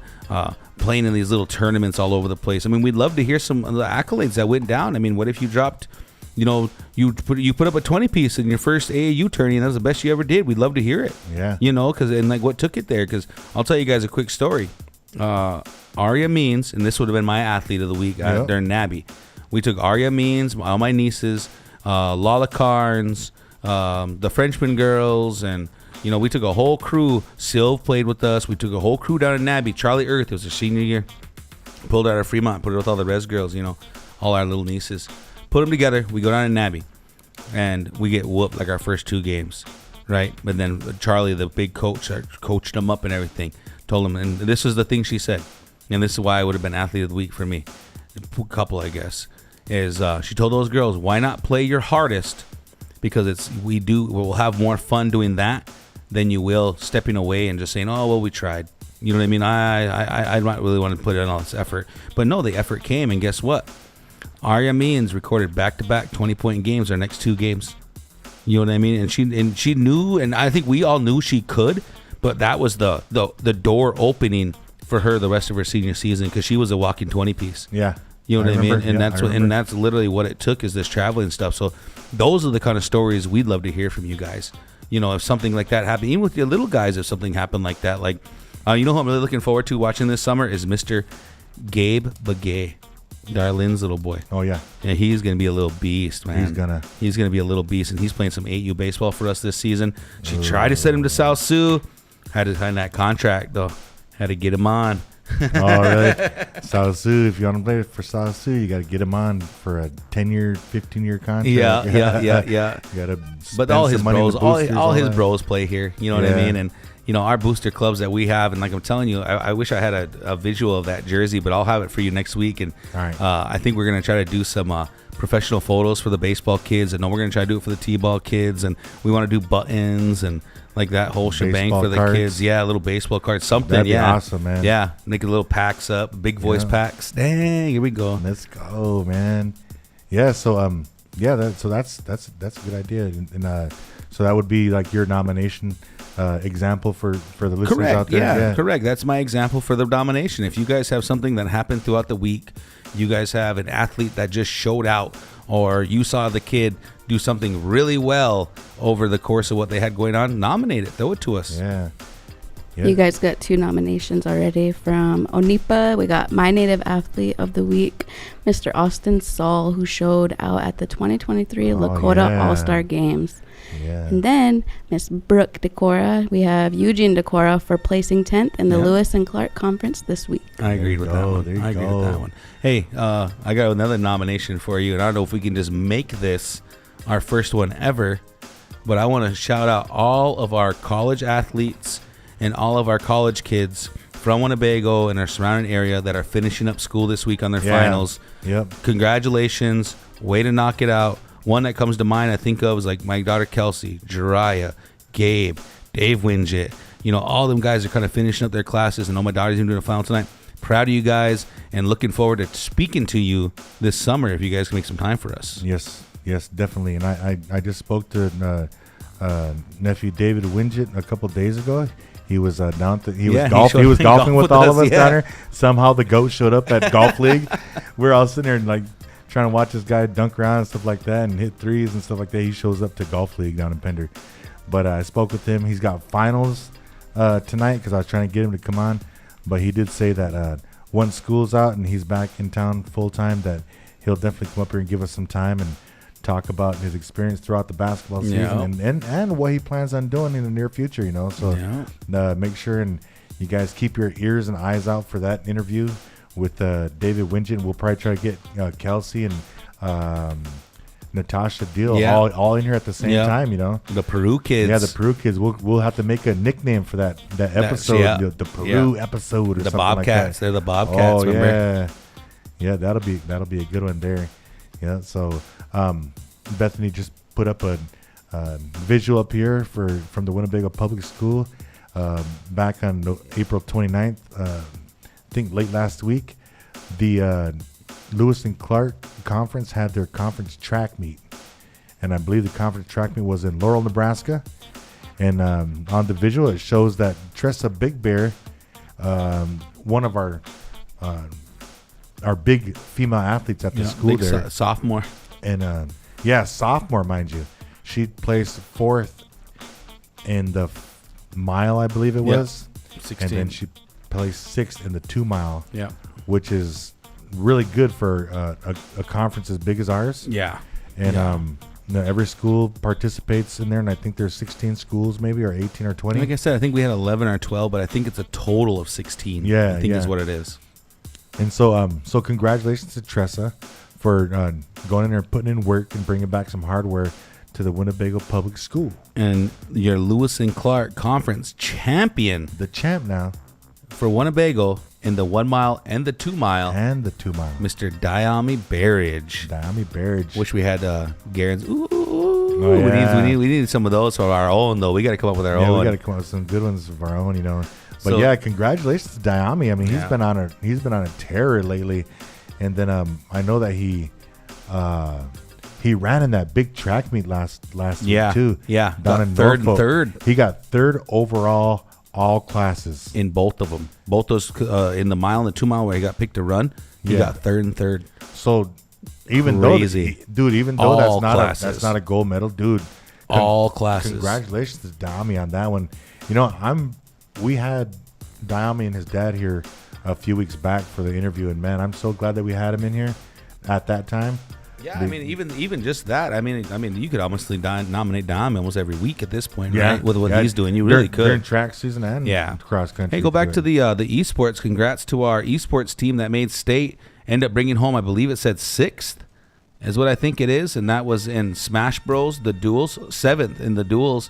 Speaker 2: playing in these little tournaments all over the place. I mean, we'd love to hear some of the accolades that went down. I mean, what if you dropped, you know, you put up a 20-piece in your first AAU tourney, and that was the best you ever did. We'd love to hear it.
Speaker 1: Yeah.
Speaker 2: You know, and like what took it there? Because I'll tell you guys a quick story. Aria Means, and this would have been my athlete of the week during NABI. We took Aria Means, all my nieces, Lala Carnes, the Frenchman girls, and you know, we took a whole crew. Sylv played with us. We took a whole crew down in NABI. Charlie Earth, it was her senior year. Pulled out of Fremont, put it with all the res girls, you know, all our little nieces. Put them together. We go down to NABI, and we get whooped like our first 2 games, right? But then Charlie, the big coach, coached them up and everything. Told them, and this is the thing she said, and this is why I would have been athlete of the week for me. A couple, I guess, is she told those girls, why not play your hardest? Because we'll have more fun doing that than you will stepping away and just saying, oh well, we tried. You know what I mean? I don't really want to put in all this effort, but no, the effort came, and guess what? Aria Means recorded back-to-back 20-point games our next 2 games. You know what I mean? And she knew, and I think we all knew she could, but that was the door opening for her the rest of her senior season, because she was a walking 20-piece.
Speaker 1: Yeah.
Speaker 2: You know what I mean? And that's literally what it took, is this traveling stuff. So those are the kind of stories we'd love to hear from you guys. You know, if something like that happened, even with your little guys, if something happened like that, like, you know who I'm really looking forward to watching this summer is Mr. Gabe Begay. Darlene's little boy.
Speaker 1: Oh yeah.
Speaker 2: Yeah, he's gonna be a little beast, man. He's gonna be a little beast, and he's playing some 8U baseball for us this season. She tried to send him to South Sioux, had to sign that contract though. Had to get him on.
Speaker 1: Oh, really? Salsu, if you want to play for Salsu, you got to get him on for a 10-year, 15-year contract.
Speaker 2: Yeah.
Speaker 1: You got to
Speaker 2: But all his bros, all his bros play here. You know what I mean? And our booster clubs that we have, and like I'm telling you, I wish I had a visual of that jersey, but I'll have it for you next week. And
Speaker 1: all right.
Speaker 2: I think we're gonna try to do some professional photos for the baseball kids, and then we're gonna try to do it for the t-ball kids, and we want to do buttons and like that whole shebang
Speaker 1: Baseball
Speaker 2: for the
Speaker 1: cards.
Speaker 2: kids. Yeah, little baseball cards, something.
Speaker 1: That'd be awesome, man.
Speaker 2: Yeah, make a little packs up, big voice packs. Dang, here we go.
Speaker 1: Let's go, man. Yeah. So so that's a good idea, and so that would be like your nomination example for the listeners out there.
Speaker 2: Yeah, correct. That's my example for the nomination. If you guys have something that happened throughout the week, you guys have an athlete that just showed out, or you saw the kid do something really well over the course of what they had going on, nominate it. Throw it to us.
Speaker 1: Yeah.
Speaker 3: You guys got 2 nominations already from Onipa. We got My Native Athlete of the Week, Mr. Austin Saul, who showed out at the 2023 Lakota All-Star Games.
Speaker 1: Yeah.
Speaker 3: And then Miss Brooke Decora. We have Eugene Decora for placing 10th in the Lewis and Clark Conference this week.
Speaker 2: I agreed with that one.
Speaker 1: There you
Speaker 2: I agreed with that one. Hey, I got another nomination for you, and I don't know if we can just make this our first one ever, but I want to shout out all of our college athletes and all of our college kids from Winnebago and our surrounding area that are finishing up school this week on their finals.
Speaker 1: Yep.
Speaker 2: Congratulations. Way to knock it out. One that comes to mind I think of is like my daughter Kelsey, Jariah, Gabe, Dave Winget. All them guys are kind of finishing up their classes, and all my daughter's even doing a final tonight. Proud of you guys, and looking forward to speaking to you this summer if you guys can make some time for us.
Speaker 1: Yes, definitely. And I just spoke to nephew David Winget a couple days ago. He was down. He was golfing with all of us down there. Somehow the goat showed up at golf league. We're all sitting there like trying to watch this guy dunk around and stuff like that and hit threes and stuff like that. He shows up to golf league down in Pender. But I spoke with him. He's got finals tonight because I was trying to get him to come on. But he did say that once school's out and he's back in town full time, that he'll definitely come up here and give us some time and talk about his experience throughout the basketball season and what he plans on doing in the near future, So make sure and you guys keep your ears and eyes out for that interview with David Winget. We'll probably try to get Kelsey and Natasha Deal all in here at the same time,
Speaker 2: The Peru kids.
Speaker 1: Yeah, the Peru kids. We'll have to make a nickname for that episode, the Peru episode or
Speaker 2: the
Speaker 1: something
Speaker 2: Bobcats.
Speaker 1: like that.
Speaker 2: They're the Bobcats.
Speaker 1: Oh,
Speaker 2: remember?
Speaker 1: Yeah, that'll be a good one there. Yeah, so Bethany just put up a visual up here from the Winnebago Public School back on April 29th, I think late last week. The Lewis and Clark Conference had their conference track meet, and I believe the conference track meet was in Laurel, Nebraska. And on the visual, it shows that Tressa Big Bear, one of our big female athletes at the school there,
Speaker 2: sophomore.
Speaker 1: And sophomore, mind you. She placed 4th in the mile, I believe it was.
Speaker 2: 16.
Speaker 1: And then she placed 6th in the 2 mile.
Speaker 2: Yeah.
Speaker 1: Which is really good for a conference as big as ours.
Speaker 2: Yeah.
Speaker 1: And every school participates in there, and I think there's 16 schools maybe, or 18 or 20.
Speaker 2: Like I said, I think we had 11 or 12, but I think it's a total of 16.
Speaker 1: Yeah,
Speaker 2: I think is what it is.
Speaker 1: And so congratulations to Tressa for going in there and putting in work and bringing back some hardware to the Winnebago Public School.
Speaker 2: And your Lewis and Clark Conference champion.
Speaker 1: The champ now.
Speaker 2: For Winnebago in the 1 mile and the 2 mile.
Speaker 1: And the 2 mile.
Speaker 2: Mr. Diami Barrage. Wish we had Garen's. We need some of those for our own, though. We got to come up with our own.
Speaker 1: We got to come up with some good ones of our own, But congratulations to Diami. I mean, he's been on a tear lately. And then I know that he ran in that big track meet last week too. Yeah, down in
Speaker 2: third.
Speaker 1: He got 3rd overall, all classes
Speaker 2: in both of them. Both those in the mile and the 2 mile where he got picked to run. He got 3rd and 3rd.
Speaker 1: So even though that's not a gold medal, dude.
Speaker 2: All classes.
Speaker 1: Congratulations to Diami on that one. We had Diami and his dad here a few weeks back for the interview, and man, I'm so glad that we had him in here at that time.
Speaker 2: Yeah, I mean, even just that. I mean, you could almost nominate Dom almost every week at this point, right? With what he's doing, you really could.
Speaker 1: During track season and cross country.
Speaker 2: Hey, go back to the esports. Congrats to our esports team that made state. End up bringing home, I believe it said 6th, is what I think it is, and that was in Smash Bros. The duels, 7th in the duels,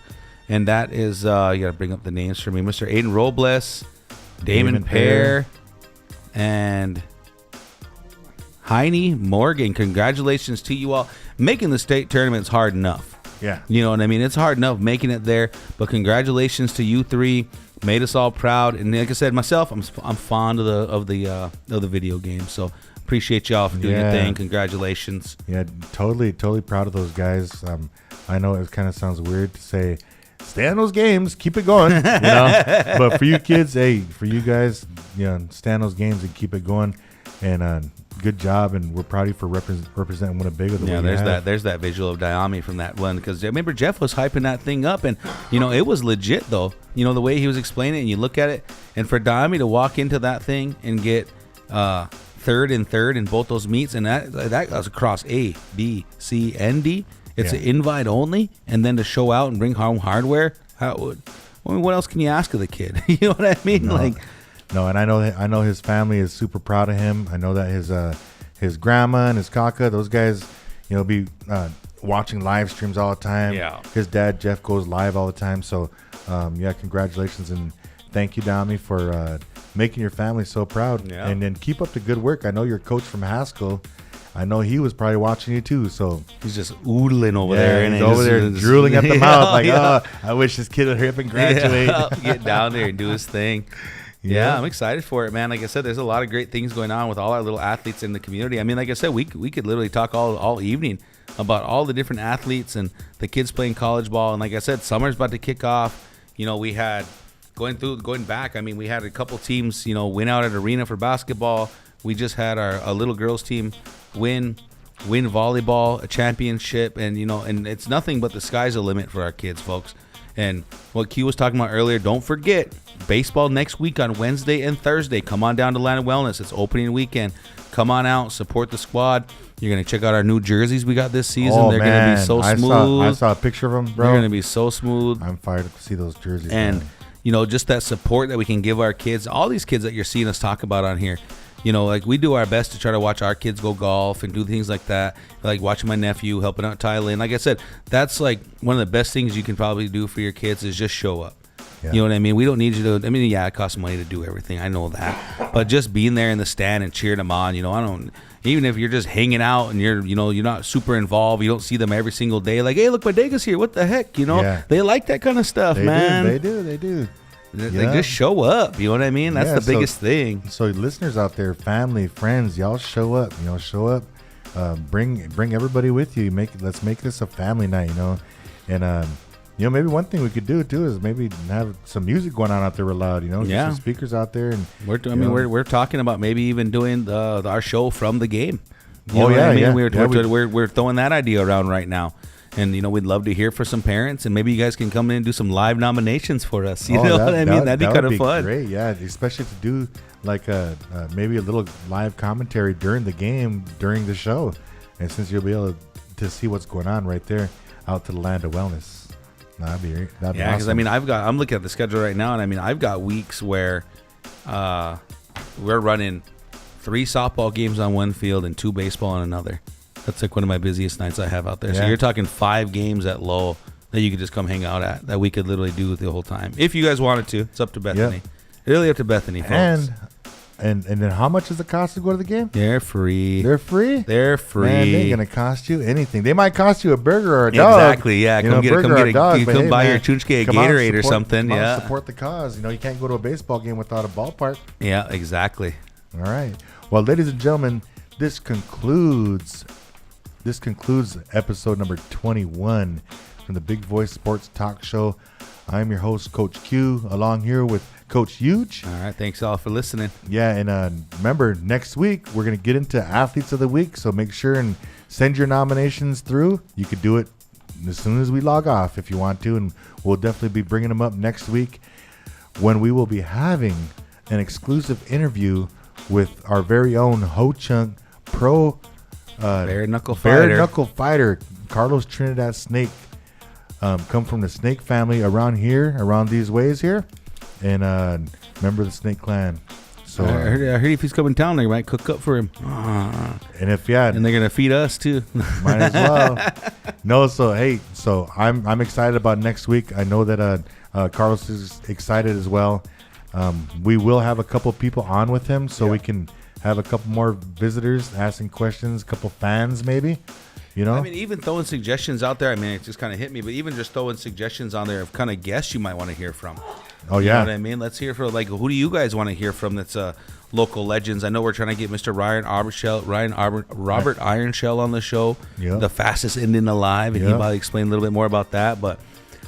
Speaker 2: and that is you got to bring up the names for me, Mr. Aiden Robles, Damon Pear, and Heine Morgan. Congratulations to you all. Making the state tournament's hard enough.
Speaker 1: Yeah.
Speaker 2: You know what I mean? It's hard enough making it there, but congratulations to you three. Made us all proud. And like I said, myself, I'm fond of the video game. So appreciate y'all for doing your thing. Congratulations.
Speaker 1: Yeah, totally proud of those guys. I know it kind of sounds weird to say, stay on those games, keep it going, you know. But for you kids, hey, for you guys, stay on those games and keep it going. And good job, and we're proud of you for representing Winnebago.
Speaker 2: There's that visual of Diami from that one, because I remember Jeff was hyping that thing up, and it was legit though. The way he was explaining it, and you look at it, and for Diami to walk into that thing and get third in both those meets, and that was across A, B, C, and D. It's an invite only, and then to show out and bring home hardware. What else can you ask of the kid? You know what I mean?
Speaker 1: No, and I know his family is super proud of him. I know that his grandma and his kaka, those guys, be watching live streams all the time.
Speaker 2: Yeah.
Speaker 1: His dad Jeff goes live all the time. So, congratulations and thank you, Dami, for making your family so proud.
Speaker 2: Yeah.
Speaker 1: And then keep up the good work. I know your coach from Haskell. I know he was probably watching you too. So
Speaker 2: he's just oodling over there, and
Speaker 1: he's over there drooling at the mouth, I wish this kid would hurry up and graduate.
Speaker 2: Get down there and do his thing. Yeah, I'm excited for it, man. Like I said, there's a lot of great things going on with all our little athletes in the community. I mean, like I said, we could literally talk all evening about all the different athletes and the kids playing college ball. And like I said, summer's about to kick off. We had going back. I mean, we had a couple teams, win out at arena for basketball. We just had our little girls team win volleyball, a championship, and and it's nothing but the sky's the limit for our kids, folks. And what Q was talking about earlier, don't forget, baseball next week on Wednesday and Thursday. Come on down to Land of Wellness. It's opening weekend. Come on out, support the squad. You're going to check out our new jerseys we got this season. They're going to be so smooth.
Speaker 1: I saw a picture of them, bro.
Speaker 2: They're going to be so smooth.
Speaker 1: I'm fired up to see those jerseys.
Speaker 2: And,
Speaker 1: man.
Speaker 2: Just that support that we can give our kids, all these kids that you're seeing us talk about on here. Like we do our best to try to watch our kids go golf and do things like that. Like watching my nephew, helping out Tyler. And like I said, that's like one of the best things you can probably do for your kids is just show up. Yeah. You know what I mean? We don't need you to, it costs money to do everything. I know that. But just being there in the stand and cheering them on, even if you're just hanging out and you're not super involved, you don't see them every single day. Like, hey, look, my Dega's here. What the heck? They like that kind of stuff, man.
Speaker 1: They do.
Speaker 2: They just show up. You know what I mean? That's the biggest thing.
Speaker 1: So listeners out there, family, friends, y'all show up. Show up. Bring everybody with you. Let's make this a family night. And maybe one thing we could do too is maybe have some music going on out there loud. Get some speakers out there. And
Speaker 2: we're talking about maybe even doing our show from the game. We're throwing that idea around right now. And, we'd love to hear from some parents, and maybe you guys can come in and do some live nominations for us. You know what I mean? That'd be kind of fun.
Speaker 1: Great, yeah, especially to do like maybe a little live commentary during the game, during the show. And since you'll be able to see what's going on right there out to the Land of Wellness. That'd be
Speaker 2: because
Speaker 1: awesome.
Speaker 2: I'm looking at the schedule right now, and I've got weeks where we're running 3 softball games on one field and 2 baseball on another. That's like one of my busiest nights I have out there. Yeah. So you're talking 5 games at Lowell that you could just come hang out at, that we could literally do the whole time. If you guys wanted to. It's up to Bethany. Yep. Really up to Bethany, folks.
Speaker 1: And then how much does it cost to go to the game?
Speaker 2: They're free.
Speaker 1: They're free?
Speaker 2: They're free.
Speaker 1: Man, they ain't going to cost you anything. They might cost you a burger or a dog.
Speaker 2: Exactly, yeah. Come buy your Chunchke Gatorade or something. Yeah.
Speaker 1: Support the cause. You can't go to a baseball game without a ballpark.
Speaker 2: Yeah, exactly.
Speaker 1: All right. Well, ladies and gentlemen, this concludes episode number 21 from the Big Voice Sports Talk Show. I'm your host, Coach Q, along here with Coach Eug.
Speaker 2: All right, thanks all for listening.
Speaker 1: Yeah, and remember, next week we're going to get into Athletes of the Week, so make sure and send your nominations through. You could do it as soon as we log off if you want to, and we'll definitely be bringing them up next week when we will be having an exclusive interview with our very own Ho Chunk Pro
Speaker 2: Bare knuckle
Speaker 1: fighter, Carlos Trinidad Snake. Come from the Snake family around these ways here, and member of the Snake Clan. So
Speaker 2: I heard if he's coming down, they might cook up for him.
Speaker 1: And if
Speaker 2: and they're gonna feed us too.
Speaker 1: Might as well. No, so I'm excited about next week. I know that Carlos is excited as well. We will have a couple people on with him, so we can have a couple more visitors asking questions, a couple fans maybe. You know,
Speaker 2: I mean, even throwing suggestions out there. I mean, it just kind of hit me, but even just throwing suggestions on there of kind of guests you might want to hear from.
Speaker 1: Oh, yeah.
Speaker 2: You know what I mean? Let's hear from, like, who do you guys want to hear from that's local legends? I know we're trying to get Mr. Robert Ironshell on the show, the fastest Indian alive, and he might explain a little bit more about that. But,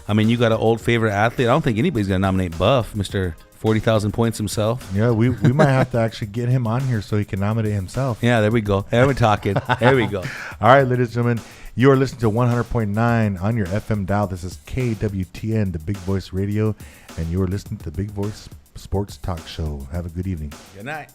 Speaker 2: I mean, you got an old favorite athlete. I don't think anybody's going to nominate Buff, Mr. 40,000 points himself.
Speaker 1: Yeah, we might have to actually get him on here so he can nominate himself.
Speaker 2: Yeah, there we go. There we're talking. There we go.
Speaker 1: All right, ladies and gentlemen, you are listening to 100.9 on your FM dial. This is KWTN, the Big Voice Radio, and you are listening to the Big Voice Sports Talk Show. Have a good evening.
Speaker 2: Good night.